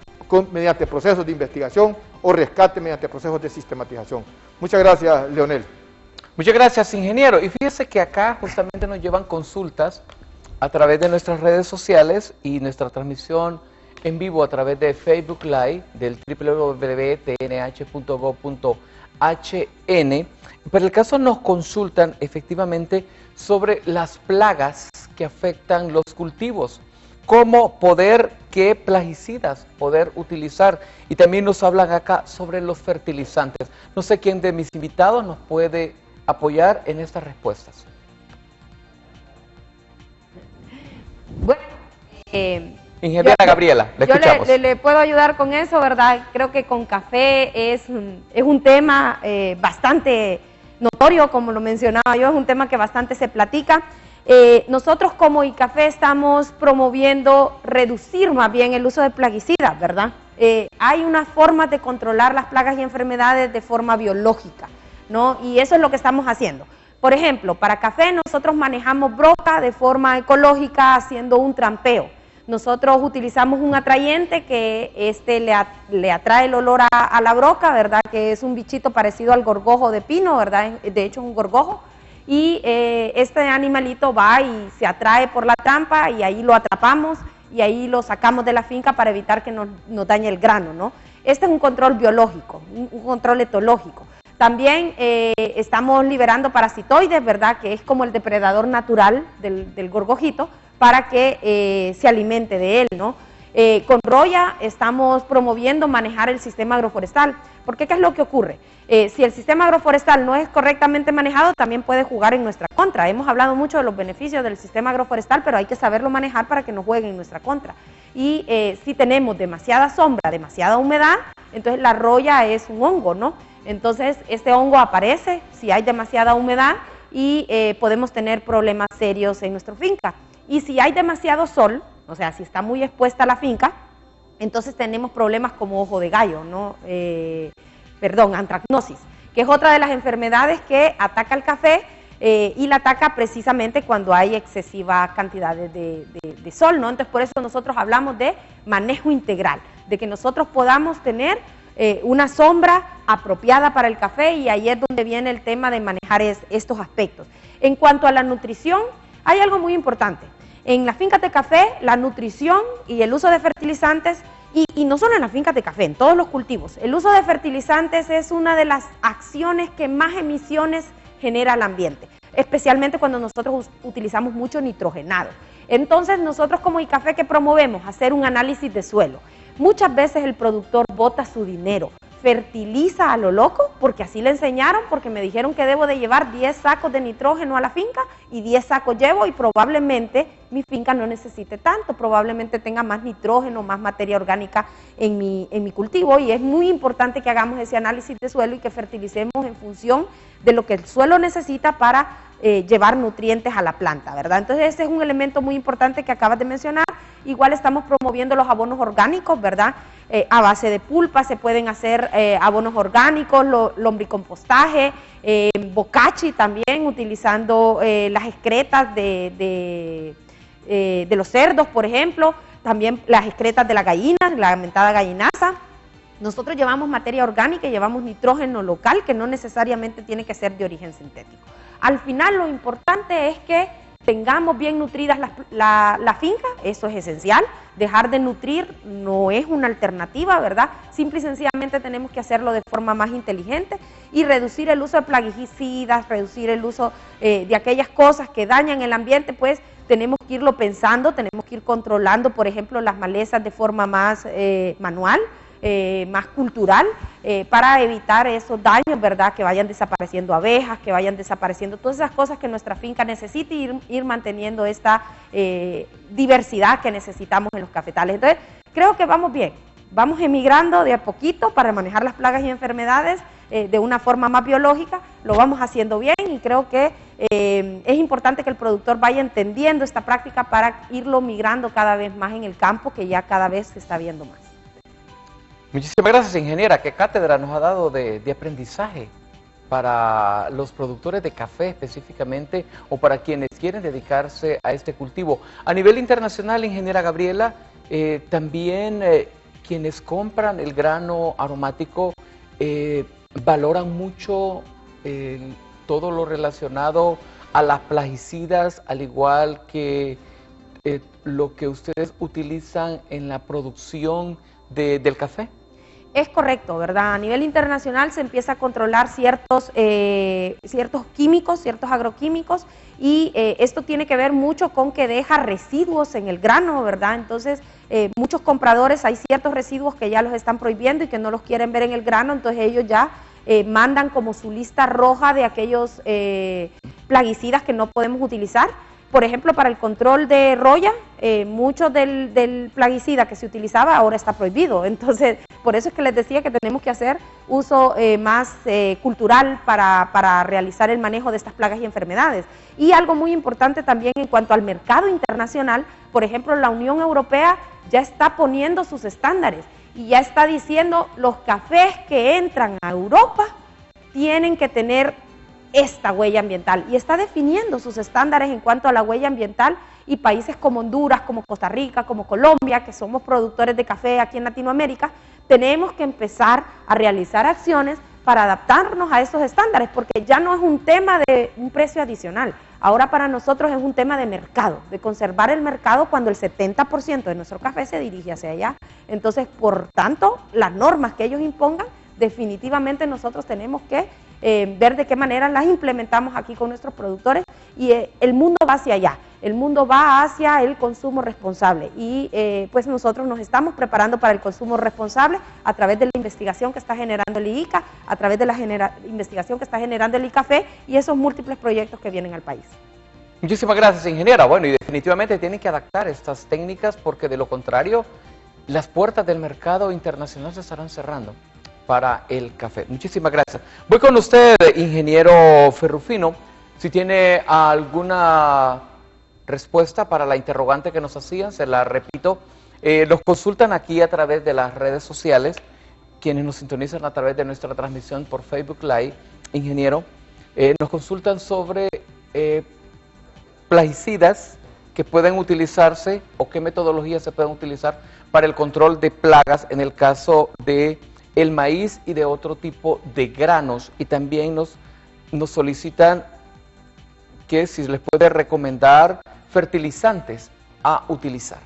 mediante procesos de investigación o rescate mediante procesos de sistematización. Muchas gracias, Leonel. Muchas gracias, ingeniero. Y fíjese que acá justamente nos llevan consultas a través de nuestras redes sociales y nuestra transmisión en vivo a través de Facebook Live del www.tnh.gov. Para el caso nos consultan efectivamente sobre las plagas que afectan los cultivos, cómo poder, qué plaguicidas poder utilizar, y también nos hablan acá sobre los fertilizantes. No sé quién de mis invitados nos puede apoyar en estas respuestas. Bueno, ingeniera Gabriela, le escuchamos. Yo le puedo ayudar con eso, ¿verdad? Creo que con café es un tema bastante notorio, como lo mencionaba yo, es un tema que bastante se platica. Nosotros como ICAFE estamos promoviendo reducir más bien el uso de plaguicidas, ¿verdad? Hay unas formas de controlar las plagas y enfermedades de forma biológica, ¿no? Y eso es lo que estamos haciendo. Por ejemplo, para café nosotros manejamos broca de forma ecológica haciendo un trampeo. Nosotros utilizamos un atrayente que le atrae el olor a la broca, ¿verdad? Que es un bichito parecido al gorgojo de pino, ¿verdad? De hecho es un gorgojo. Y este animalito va y se atrae por la trampa y ahí lo atrapamos y ahí lo sacamos de la finca para evitar que nos dañe el grano, ¿no? Este es un control biológico, un control etológico. También estamos liberando parasitoides, ¿verdad? Que es como el depredador natural del gorgojito para que se alimente de él, ¿no? Con Roya estamos promoviendo manejar el sistema agroforestal. Porque ¿qué es lo que ocurre? Si el sistema agroforestal no es correctamente manejado, también puede jugar en nuestra contra. Hemos hablado mucho de los beneficios del sistema agroforestal, pero hay que saberlo manejar para que no juegue en nuestra contra. Y si tenemos demasiada sombra, demasiada humedad, entonces la roya es un hongo, ¿no? Entonces este hongo aparece si hay demasiada humedad y podemos tener problemas serios en nuestra finca. Y si hay demasiado sol, o sea, si está muy expuesta la finca, entonces tenemos problemas como ojo de gallo, ¿no? Antracnosis, que es otra de las enfermedades que ataca el café y la ataca precisamente cuando hay excesiva cantidad de sol, ¿no? Entonces por eso nosotros hablamos de manejo integral, de que nosotros podamos tener una sombra apropiada para el café, y ahí es donde viene el tema de manejar estos aspectos. En cuanto a la nutrición, hay algo muy importante. En las fincas de café, la nutrición y el uso de fertilizantes, y no solo en las fincas de café, en todos los cultivos, el uso de fertilizantes es una de las acciones que más emisiones genera al ambiente, especialmente cuando nosotros utilizamos mucho nitrogenado. Entonces nosotros como ICAFE, ¿qué promovemos? Hacer un análisis de suelo. Muchas veces el productor bota su dinero, fertiliza a lo loco, porque así le enseñaron, porque me dijeron que debo de llevar 10 sacos de nitrógeno a la finca y 10 sacos llevo, y probablemente mi finca no necesite tanto, probablemente tenga más nitrógeno, más materia orgánica en mi cultivo, y es muy importante que hagamos ese análisis de suelo y que fertilicemos en función de lo que el suelo necesita para llevar nutrientes a la planta, ¿verdad? Entonces ese es un elemento muy importante que acabas de mencionar. Igual estamos promoviendo los abonos orgánicos, ¿verdad? A base de pulpa se pueden hacer abonos orgánicos, lombricompostaje, bocachi también, utilizando las excretas de los cerdos, por ejemplo, también las excretas de la gallina, la mentada gallinaza. Nosotros llevamos materia orgánica y llevamos nitrógeno local, que no necesariamente tiene que ser de origen sintético. Al final lo importante es que tengamos bien nutridas la finca, eso es esencial. Dejar de nutrir no es una alternativa, ¿verdad? Simple y sencillamente tenemos que hacerlo de forma más inteligente y reducir el uso de plaguicidas, reducir el uso de aquellas cosas que dañan el ambiente, pues tenemos que irlo pensando, tenemos que ir controlando, por ejemplo, las malezas de forma más manual, más cultural, para evitar esos daños, ¿verdad? Que vayan desapareciendo abejas, que vayan desapareciendo todas esas cosas que nuestra finca necesita, y ir manteniendo esta diversidad que necesitamos en los cafetales. Entonces, creo que vamos bien, vamos emigrando de a poquito para manejar las plagas y enfermedades de una forma más biológica, lo vamos haciendo bien, y creo que es importante que el productor vaya entendiendo esta práctica para irlo migrando cada vez más en el campo, que ya cada vez se está viendo más. Muchísimas gracias, ingeniera. ¿Qué cátedra nos ha dado de aprendizaje para los productores de café específicamente, o para quienes quieren dedicarse a este cultivo? A nivel internacional, ingeniera Gabriela, también quienes compran el grano aromático valoran mucho todo lo relacionado a las plaguicidas, al igual que lo que ustedes utilizan en la producción del café. Es correcto, ¿verdad? A nivel internacional se empieza a controlar ciertos químicos, ciertos agroquímicos, y esto tiene que ver mucho con que deja residuos en el grano, ¿verdad? Entonces, muchos compradores, hay ciertos residuos que ya los están prohibiendo y que no los quieren ver en el grano, entonces ellos ya mandan como su lista roja de aquellos plaguicidas que no podemos utilizar. Por ejemplo, para el control de roya, mucho del plaguicida que se utilizaba ahora está prohibido. Entonces, por eso es que les decía que tenemos que hacer uso más cultural para realizar el manejo de estas plagas y enfermedades. Y algo muy importante también en cuanto al mercado internacional, por ejemplo, la Unión Europea ya está poniendo sus estándares y ya está diciendo los cafés que entran a Europa tienen que tener esta huella ambiental, y está definiendo sus estándares en cuanto a la huella ambiental, y países como Honduras, como Costa Rica, como Colombia, que somos productores de café aquí en Latinoamérica, tenemos que empezar a realizar acciones para adaptarnos a esos estándares, porque ya no es un tema de un precio adicional, ahora para nosotros es un tema de mercado, de conservar el mercado cuando el 70% de nuestro café se dirige hacia allá. Entonces, por tanto, las normas que ellos impongan, definitivamente nosotros tenemos que ver de qué manera las implementamos aquí con nuestros productores, y el mundo va hacia allá, el mundo va hacia el consumo responsable, y pues nosotros nos estamos preparando para el consumo responsable a través de la investigación que está generando el IICA, a través de la investigación que está generando el ICAFE y esos múltiples proyectos que vienen al país. Muchísimas gracias, ingeniera. Bueno, y definitivamente tienen que adaptar estas técnicas, porque de lo contrario, las puertas del mercado internacional se estarán cerrando para el café. Muchísimas gracias. Voy con usted, ingeniero Ferrufino, si tiene alguna respuesta para la interrogante que nos hacían, se la repito. Nos consultan aquí a través de las redes sociales, quienes nos sintonizan a través de nuestra transmisión por Facebook Live, ingeniero, nos consultan sobre plaguicidas que pueden utilizarse o qué metodologías se pueden utilizar para el control de plagas en el caso de el maíz y de otro tipo de granos, y también nos solicitan que si les puede recomendar fertilizantes a utilizar.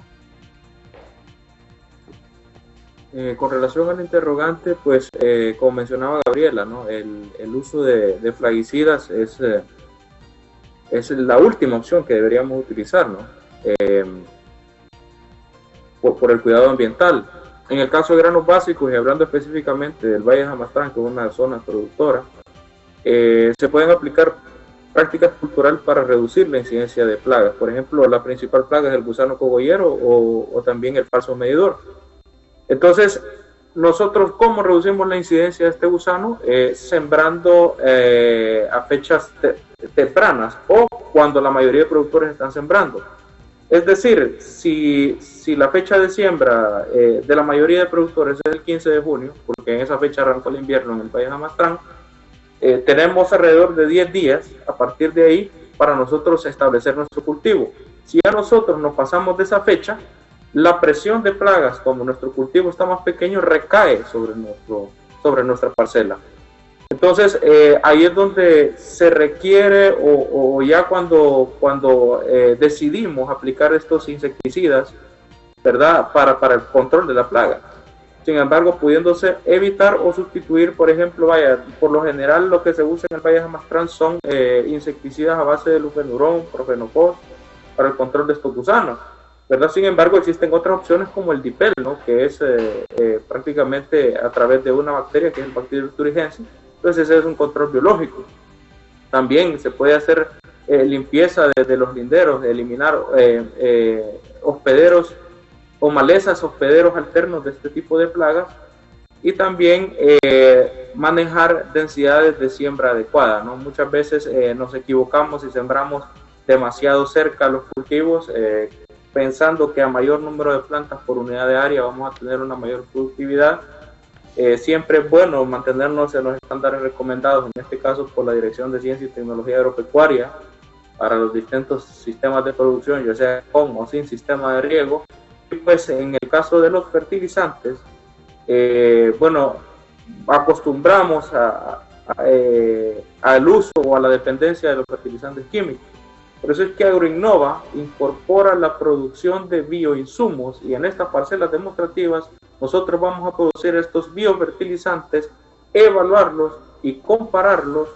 Con relación al interrogante, pues como mencionaba Gabriela, ¿no? El uso de plaguicidas es la última opción que deberíamos utilizar, ¿no? Por el cuidado ambiental. En el caso de granos básicos, y hablando específicamente del Valle de Jamastrán, que es una zona productora, se pueden aplicar prácticas culturales para reducir la incidencia de plagas. Por ejemplo, la principal plaga es el gusano cogollero o también el falso medidor. Entonces, nosotros, ¿cómo reducimos la incidencia de este gusano? Sembrando a fechas tempranas o cuando la mayoría de productores están sembrando. Es decir, si la fecha de siembra de la mayoría de productores es el 15 de junio, porque en esa fecha arrancó el invierno en el Valle de Jamastrán, tenemos alrededor de 10 días a partir de ahí para nosotros establecer nuestro cultivo. Si a nosotros nos pasamos de esa fecha, la presión de plagas, como nuestro cultivo está más pequeño, recae sobre nuestra parcela. Entonces, ahí es donde se requiere, o ya cuando decidimos aplicar estos insecticidas, ¿verdad?, para el control de la plaga. Sin embargo, pudiéndose evitar o sustituir, por ejemplo, por lo general lo que se usa en el Valle de Jamastrán son insecticidas a base de lufenurón, profenopos, para el control de estos gusanos, ¿verdad? Sin embargo, existen otras opciones como el dipel, ¿no?, que es prácticamente a través de una bacteria que es el Bacterium thuringiensis. Entonces ese es un control biológico. También se puede hacer limpieza de los linderos, de eliminar hospederos o malezas, hospederos alternos de este tipo de plagas, y también manejar densidades de siembra adecuada, ¿no? Muchas veces nos equivocamos y sembramos demasiado cerca a los cultivos, pensando que a mayor número de plantas por unidad de área vamos a tener una mayor productividad. Siempre es bueno mantenernos en los estándares recomendados, en este caso por la Dirección de Ciencia y Tecnología Agropecuaria, para los distintos sistemas de producción, ya sea con o sin sistema de riego. Y pues en el caso de los fertilizantes, bueno, acostumbramos al uso o a la dependencia de los fertilizantes químicos. Por eso es que Agroinnova incorpora la producción de bioinsumos, y en estas parcelas demostrativas nosotros vamos a producir estos biofertilizantes, evaluarlos y compararlos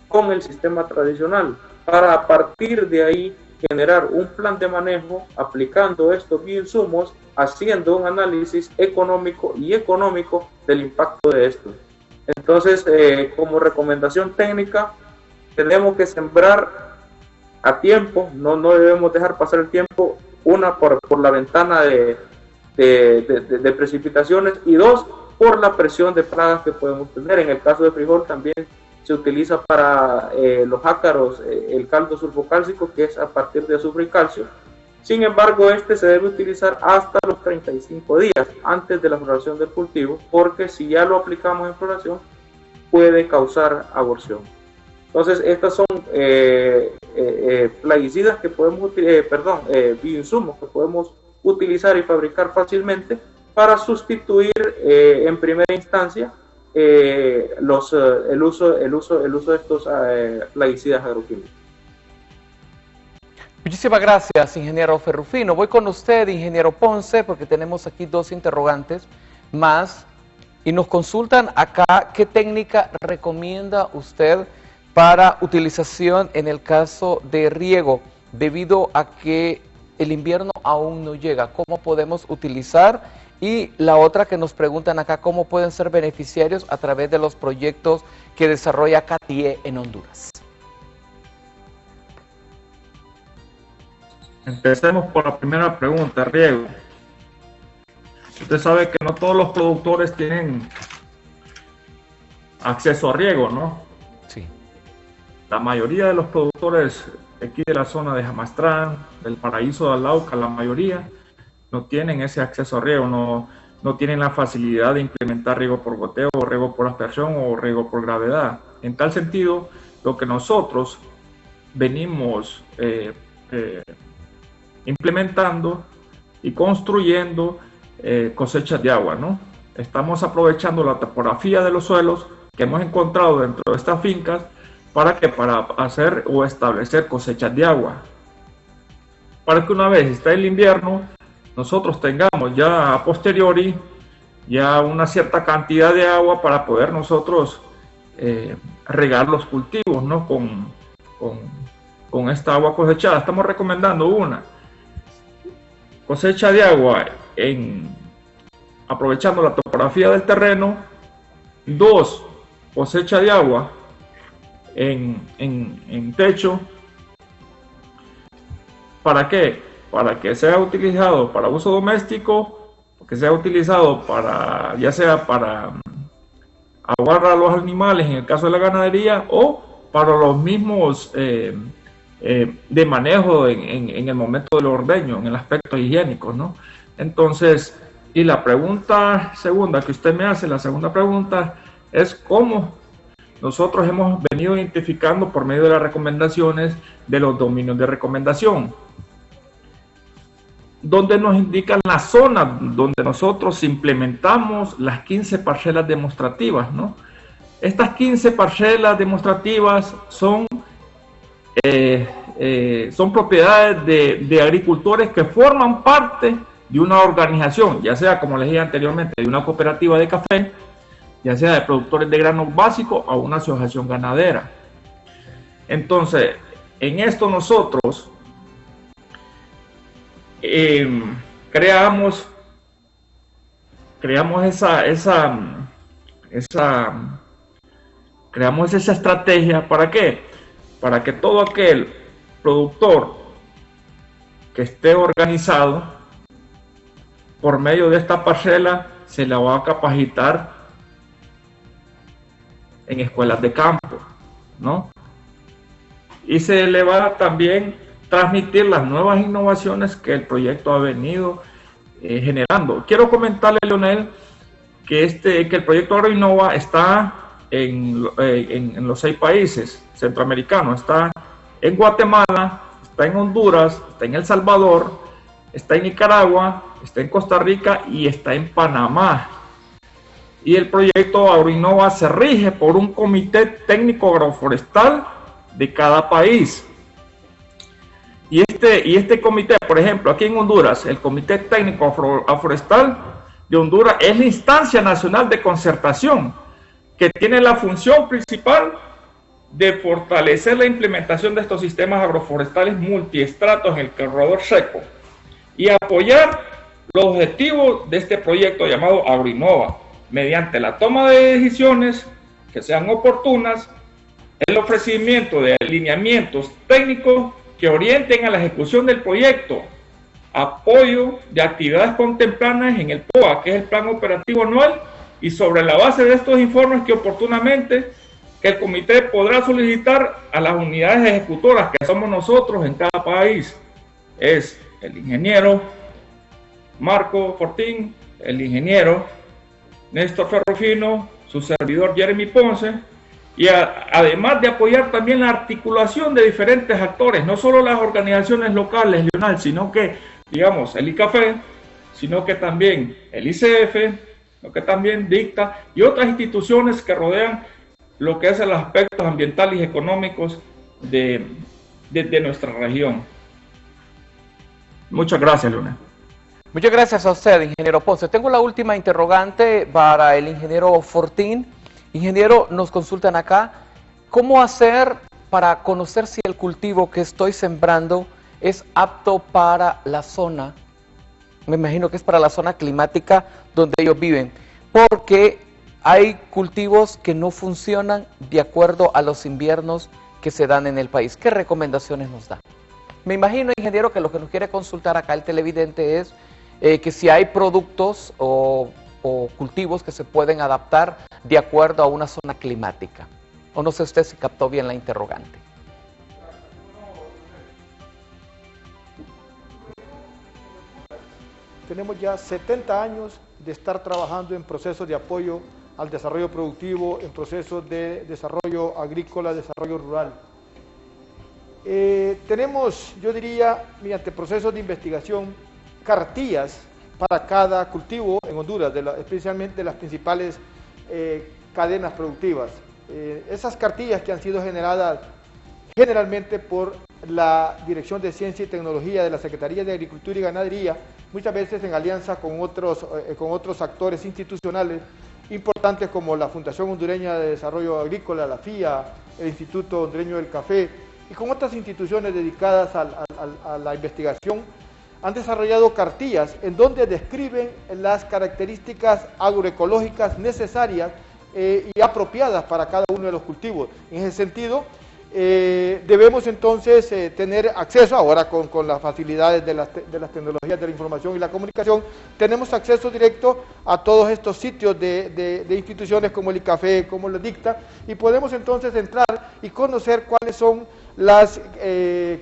con el sistema tradicional, para a partir de ahí generar un plan de manejo aplicando estos bioinsumos, haciendo un análisis económico y económico del impacto de esto. Entonces, como recomendación técnica, tenemos que sembrar a tiempo, no debemos dejar pasar el tiempo, una por la ventana de precipitaciones, y dos, por la presión de plagas que podemos tener. En el caso de frijol también se utiliza para los ácaros el caldo sulfocálcico, que es a partir de azufre y calcio. Sin embargo, este se debe utilizar hasta los 35 días antes de la floración del cultivo, porque si ya lo aplicamos en floración puede causar aborción. Entonces, estas son plaguicidas que podemos bioinsumos que podemos utilizar y fabricar fácilmente para sustituir en primera instancia el uso de estos plaguicidas agroquímicos. Muchísimas gracias, ingeniero Ferrufino. Voy con usted, ingeniero Ponce, porque tenemos aquí dos interrogantes más y nos consultan acá qué técnica recomienda usted para utilización en el caso de riego, debido a que el invierno aún no llega. ¿Cómo podemos utilizar? Y la otra que nos preguntan acá, ¿cómo pueden ser beneficiarios a través de los proyectos que desarrolla CATIE en Honduras? Empecemos por la primera pregunta, riego. Usted sabe que no todos los productores tienen acceso a riego, ¿no? Sí. La mayoría de los productores aquí de la zona de Jamastrán, del Paraíso de Arauca, la mayoría no tienen ese acceso a riego, no tienen la facilidad de implementar riego por goteo, o riego por aspersión o riego por gravedad. En tal sentido, lo que nosotros venimos implementando y construyendo cosechas de agua, ¿no? Estamos aprovechando la topografía de los suelos que hemos encontrado dentro de estas fincas para hacer o establecer cosechas de agua, para que una vez esté el invierno nosotros tengamos ya a posteriori ya una cierta cantidad de agua para poder nosotros regar los cultivos, ¿no? Con esta agua cosechada. Estamos recomendando una cosecha de agua aprovechando la topografía del terreno, dos, cosecha de agua en techo. ¿Para qué? Para que sea utilizado para uso doméstico, que sea utilizado para, ya sea para aguar a los animales en el caso de la ganadería, o para los mismos de manejo en el momento del ordeño, en el aspecto higiénico, ¿no? Entonces, y la pregunta segunda que usted me hace, la segunda pregunta es cómo nosotros hemos venido identificando por medio de las recomendaciones de los dominios de recomendación, donde nos indican la zona donde nosotros implementamos las 15 parcelas demostrativas, ¿no? Estas 15 parcelas demostrativas son propiedades de agricultores que forman parte de una organización, ya sea, como les dije anteriormente, de una cooperativa de café, ya sea de productores de granos básicos o una asociación ganadera. Entonces, en esto nosotros creamos esa estrategia. ¿Para qué? Para que todo aquel productor que esté organizado por medio de esta parcela se la va a capacitar en escuelas de campo, ¿no? Y se le va a también transmitir las nuevas innovaciones que el proyecto ha venido generando. Quiero comentarle, Leonel, que el proyecto AgroInnova está en los 6 países centroamericanos. Está en Guatemala, está en Honduras, está en El Salvador, está en Nicaragua, está en Costa Rica y está en Panamá. Y el proyecto AgroInnova se rige por un comité técnico agroforestal de cada país. Y este comité, por ejemplo, aquí en Honduras, el comité técnico agroforestal de Honduras es la Instancia Nacional de Concertación, que tiene la función principal de fortalecer la implementación de estos sistemas agroforestales multiestratos en el corredor seco y apoyar los objetivos de este proyecto llamado AgroInnova, mediante la toma de decisiones que sean oportunas, el ofrecimiento de alineamientos técnicos que orienten a la ejecución del proyecto, apoyo de actividades contempladas en el POA, que es el Plan Operativo Anual, y sobre la base de estos informes que oportunamente que el comité podrá solicitar a las unidades ejecutoras, que somos nosotros en cada país, es el ingeniero Marco Fortín, el ingeniero Néstor Ferrufino, su servidor Jeremy Ponce, y además de apoyar también la articulación de diferentes actores, no solo las organizaciones locales, Leonel, sino que, digamos, el ICAFE, sino que también el ICF, sino que también DICTA y otras instituciones que rodean lo que es los aspectos ambientales y económicos de nuestra región. Muchas gracias, Leonel. Muchas gracias a usted, ingeniero Ponce. Tengo la última interrogante para el ingeniero Fortín. Ingeniero, nos consultan acá, ¿cómo hacer para conocer si el cultivo que estoy sembrando es apto para la zona? Me imagino que es para la zona climática donde ellos viven, porque hay cultivos que no funcionan de acuerdo a los inviernos que se dan en el país. ¿Qué recomendaciones nos da? Me imagino, ingeniero, que lo que nos quiere consultar acá el televidente es que si hay productos o cultivos que se pueden adaptar de acuerdo a una zona climática. O no sé usted si captó bien la interrogante. Tenemos ya 70 años de estar trabajando en procesos de apoyo al desarrollo productivo, en procesos de desarrollo agrícola, desarrollo rural. Tenemos, yo diría, mediante procesos de investigación, cartillas para cada cultivo en Honduras, especialmente las principales cadenas productivas. Esas cartillas que han sido generadas generalmente por la Dirección de Ciencia y Tecnología de la Secretaría de Agricultura y Ganadería, muchas veces en alianza con otros actores institucionales importantes como la Fundación Hondureña de Desarrollo Agrícola, la FIA, el Instituto Hondureño del Café, y con otras instituciones dedicadas a la investigación, han desarrollado cartillas en donde describen las características agroecológicas necesarias y apropiadas para cada uno de los cultivos. En ese sentido, debemos entonces tener acceso, ahora con las facilidades de las tecnologías de la información y la comunicación, tenemos acceso directo a todos estos sitios de instituciones como el ICAFE, como la DICTA, y podemos entonces entrar y conocer cuáles son las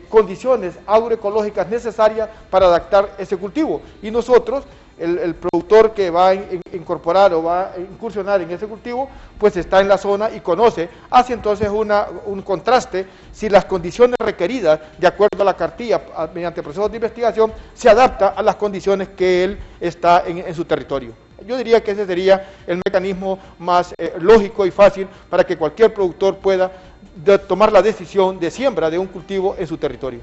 condiciones agroecológicas necesarias para adaptar ese cultivo. Y nosotros, el productor que va a incorporar o va a incursionar en ese cultivo, pues está en la zona y conoce, hace entonces un contraste si las condiciones requeridas de acuerdo a la cartilla mediante procesos de investigación se adapta a las condiciones que él está en su territorio. Yo diría que ese sería el mecanismo más lógico y fácil para que cualquier productor pueda tomar la decisión de siembra de un cultivo en su territorio.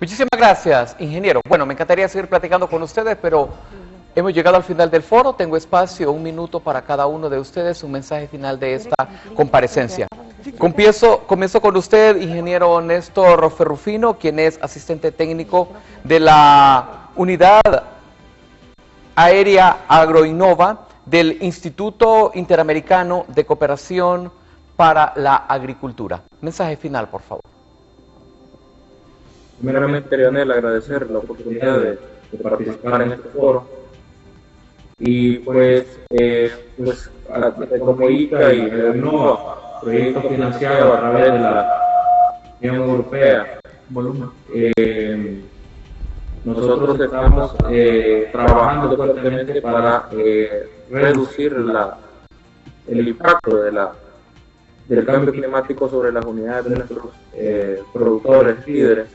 Muchísimas gracias, ingeniero. Bueno, me encantaría seguir platicando con ustedes, pero hemos llegado al final del foro. Tengo espacio, 1 minuto para cada uno de ustedes, un mensaje final de esta comparecencia. Comienzo con usted, ingeniero Néstor Ferrufino, quien es asistente técnico de la Unidad Aérea AgroInnova del Instituto Interamericano de Cooperación para la Agricultura. Mensaje final, por favor. Primeramente, Leonel, agradecer la oportunidad de participar en este foro. Y pues como ICA y AgroInnova, proyecto financiado a través de la Unión Europea, nosotros estamos trabajando fuertemente para reducir el impacto del cambio climático sobre las unidades de nuestros productores líderes,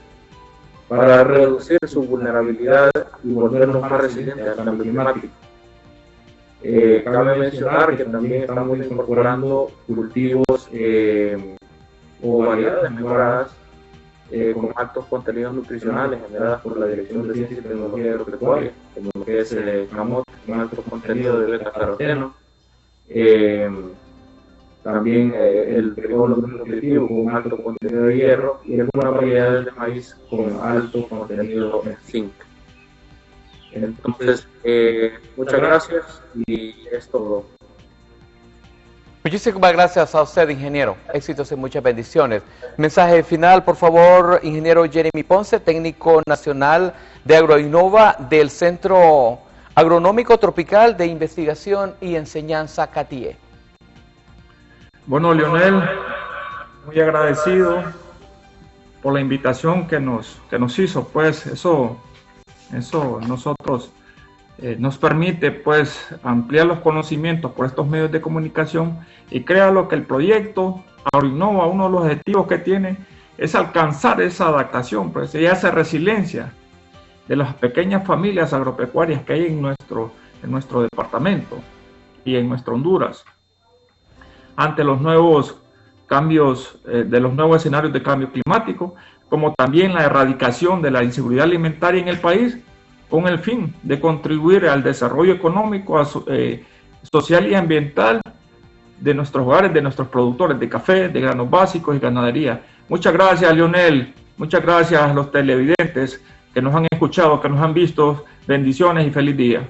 para reducir su vulnerabilidad y volvernos más resilientes al cambio climático. Cabe mencionar que también estamos incorporando cultivos o variedades mejoradas con altos contenidos nutricionales generadas por la Dirección de Ciencia y Tecnología Agropecuaria, como lo que es camote con alto contenido de beta-caroteno. También el frijol nutritivo con un alto contenido de hierro y algunas variedades de maíz con alto contenido en zinc. Entonces, muchas gracias y es todo. Muchísimas gracias a usted, ingeniero. Éxitos y muchas bendiciones. Mensaje final, por favor, ingeniero Jeremy Ponce, técnico nacional de Agroinnova del Centro Agronómico Tropical de Investigación y Enseñanza CATIE. Bueno, Leonel, muy agradecido por la invitación que nos hizo, pues eso nosotros nos permite pues ampliar los conocimientos por estos medios de comunicación, y créalo que el proyecto Agroinnova, uno de los objetivos que tiene es alcanzar esa adaptación, pues, y esa resiliencia de las pequeñas familias agropecuarias que hay en nuestro departamento y en nuestra Honduras ante los nuevos cambios, de los nuevos escenarios de cambio climático, como también la erradicación de la inseguridad alimentaria en el país, con el fin de contribuir al desarrollo económico, social y ambiental de nuestros hogares, de nuestros productores de café, de granos básicos y ganadería. Muchas gracias, Leonel. Muchas gracias a los televidentes que nos han escuchado, que nos han visto. Bendiciones y feliz día.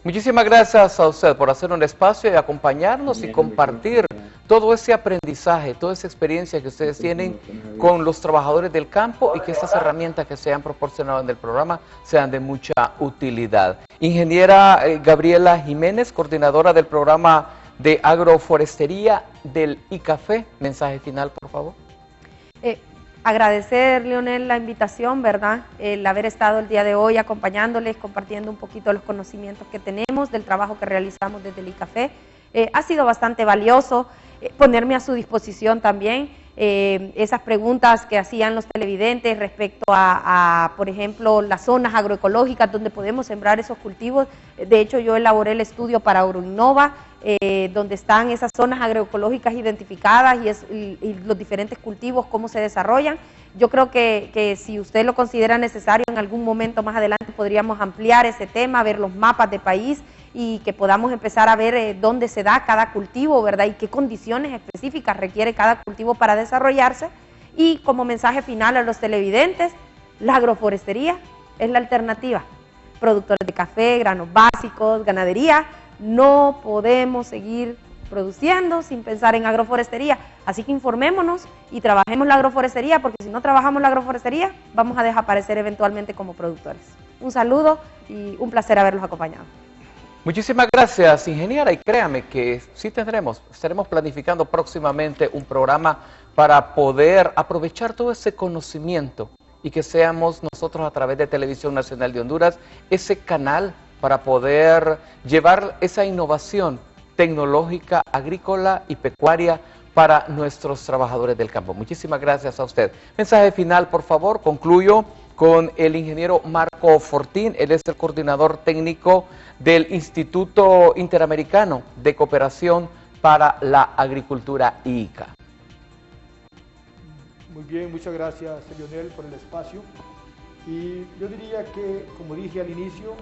Muchísimas gracias a usted por hacer un espacio y acompañarnos y compartir todo ese aprendizaje, toda esa experiencia que ustedes tienen con los trabajadores del campo, y que estas herramientas que se han proporcionado en el programa sean de mucha utilidad. Ingeniera Gabriela Jiménez, coordinadora del programa de agroforestería del ICAFE, mensaje final, por favor. Agradecer, Leonel, la invitación, ¿verdad? El haber estado el día de hoy acompañándoles, compartiendo un poquito los conocimientos que tenemos del trabajo que realizamos desde el ICAFE. Ha sido bastante valioso ponerme a su disposición también. Esas preguntas que hacían los televidentes respecto a, por ejemplo, las zonas agroecológicas donde podemos sembrar esos cultivos. De hecho, yo elaboré el estudio para Agroinnova, donde están esas zonas agroecológicas identificadas y los diferentes cultivos, cómo se desarrollan. Yo creo que si usted lo considera necesario, en algún momento más adelante podríamos ampliar ese tema, ver los mapas de país y que podamos empezar a ver dónde se da cada cultivo, ¿verdad? Y qué condiciones específicas requiere cada cultivo para desarrollarse. Y como mensaje final a los televidentes, la agroforestería es la alternativa. Productores de café, granos básicos, ganadería, no podemos seguir produciendo sin pensar en agroforestería. Así que informémonos y trabajemos la agroforestería, porque si no trabajamos la agroforestería, vamos a desaparecer eventualmente como productores. Un saludo y un placer haberlos acompañado. Muchísimas gracias, ingeniera, y créame que sí estaremos planificando próximamente un programa para poder aprovechar todo ese conocimiento y que seamos nosotros, a través de Televisión Nacional de Honduras, ese canal para poder llevar esa innovación tecnológica, agrícola y pecuaria para nuestros trabajadores del campo. Muchísimas gracias a usted. Mensaje final, por favor. Concluyo con el ingeniero Marco Fortín. Él es el coordinador técnico del Instituto Interamericano de Cooperación para la Agricultura, IICA. Muy bien, muchas gracias, Leonel, por el espacio. Y yo diría que, como dije al inicio,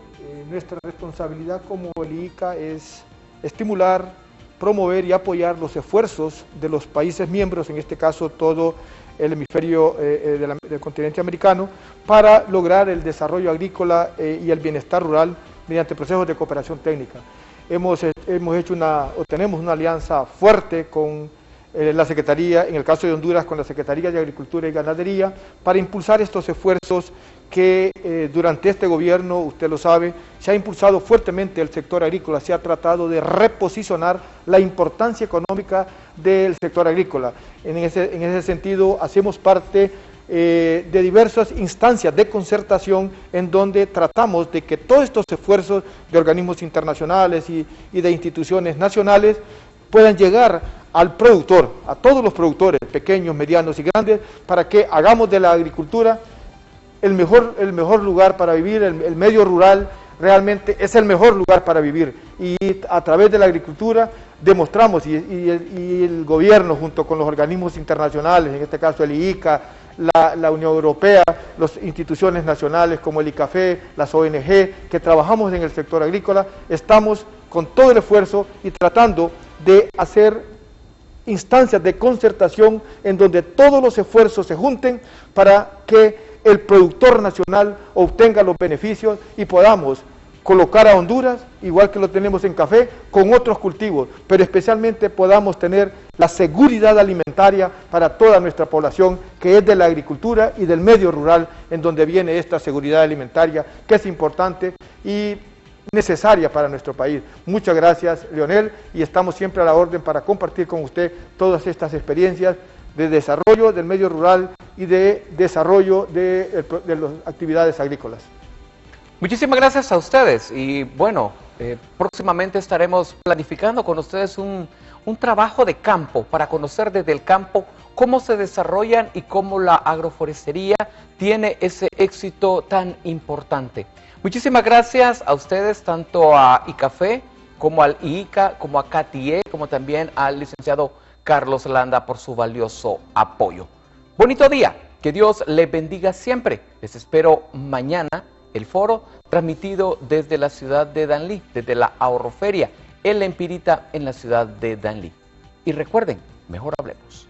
nuestra responsabilidad como el IICA es estimular, promover y apoyar los esfuerzos de los países miembros, en este caso todo el hemisferio del continente americano, para lograr el desarrollo agrícola y el bienestar rural mediante procesos de cooperación técnica. Tenemos una alianza fuerte con la Secretaría, en el caso de Honduras, con la Secretaría de Agricultura y Ganadería, para impulsar estos esfuerzos que durante este gobierno, usted lo sabe, se ha impulsado fuertemente el sector agrícola, se ha tratado de reposicionar la importancia económica del sector agrícola. En ese sentido, hacemos parte de diversas instancias de concertación en donde tratamos de que todos estos esfuerzos de organismos internacionales y de instituciones nacionales puedan llegar al productor, a todos los productores, pequeños, medianos y grandes, para que hagamos de la agricultura el mejor lugar para vivir. El medio rural realmente es el mejor lugar para vivir, y a través de la agricultura demostramos, y el gobierno junto con los organismos internacionales, en este caso el IICA, la Unión Europea, las instituciones nacionales como el ICAFE, las ONG, que trabajamos en el sector agrícola, estamos con todo el esfuerzo y tratando de hacer instancias de concertación en donde todos los esfuerzos se junten para que el productor nacional obtenga los beneficios y podamos colocar a Honduras, igual que lo tenemos en café, con otros cultivos, pero especialmente podamos tener la seguridad alimentaria para toda nuestra población, que es de la agricultura y del medio rural, en donde viene esta seguridad alimentaria, que es importante y necesaria para nuestro país. Muchas gracias, Leonel, y estamos siempre a la orden para compartir con usted todas estas experiencias de desarrollo del medio rural y de desarrollo de las actividades agrícolas. Muchísimas gracias a ustedes y bueno, próximamente estaremos planificando con ustedes un trabajo de campo para conocer desde el campo cómo se desarrollan y cómo la agroforestería tiene ese éxito tan importante. Muchísimas gracias a ustedes, tanto a ICAFE como al IICA, como a CATIE, como también al licenciado Carlos Landa por su valioso apoyo. Bonito día, que Dios les bendiga siempre. Les espero mañana. El foro transmitido desde la ciudad de Danlí, desde la Ahorroferia, en La Empirita, en la ciudad de Danlí. Y recuerden, mejor hablemos.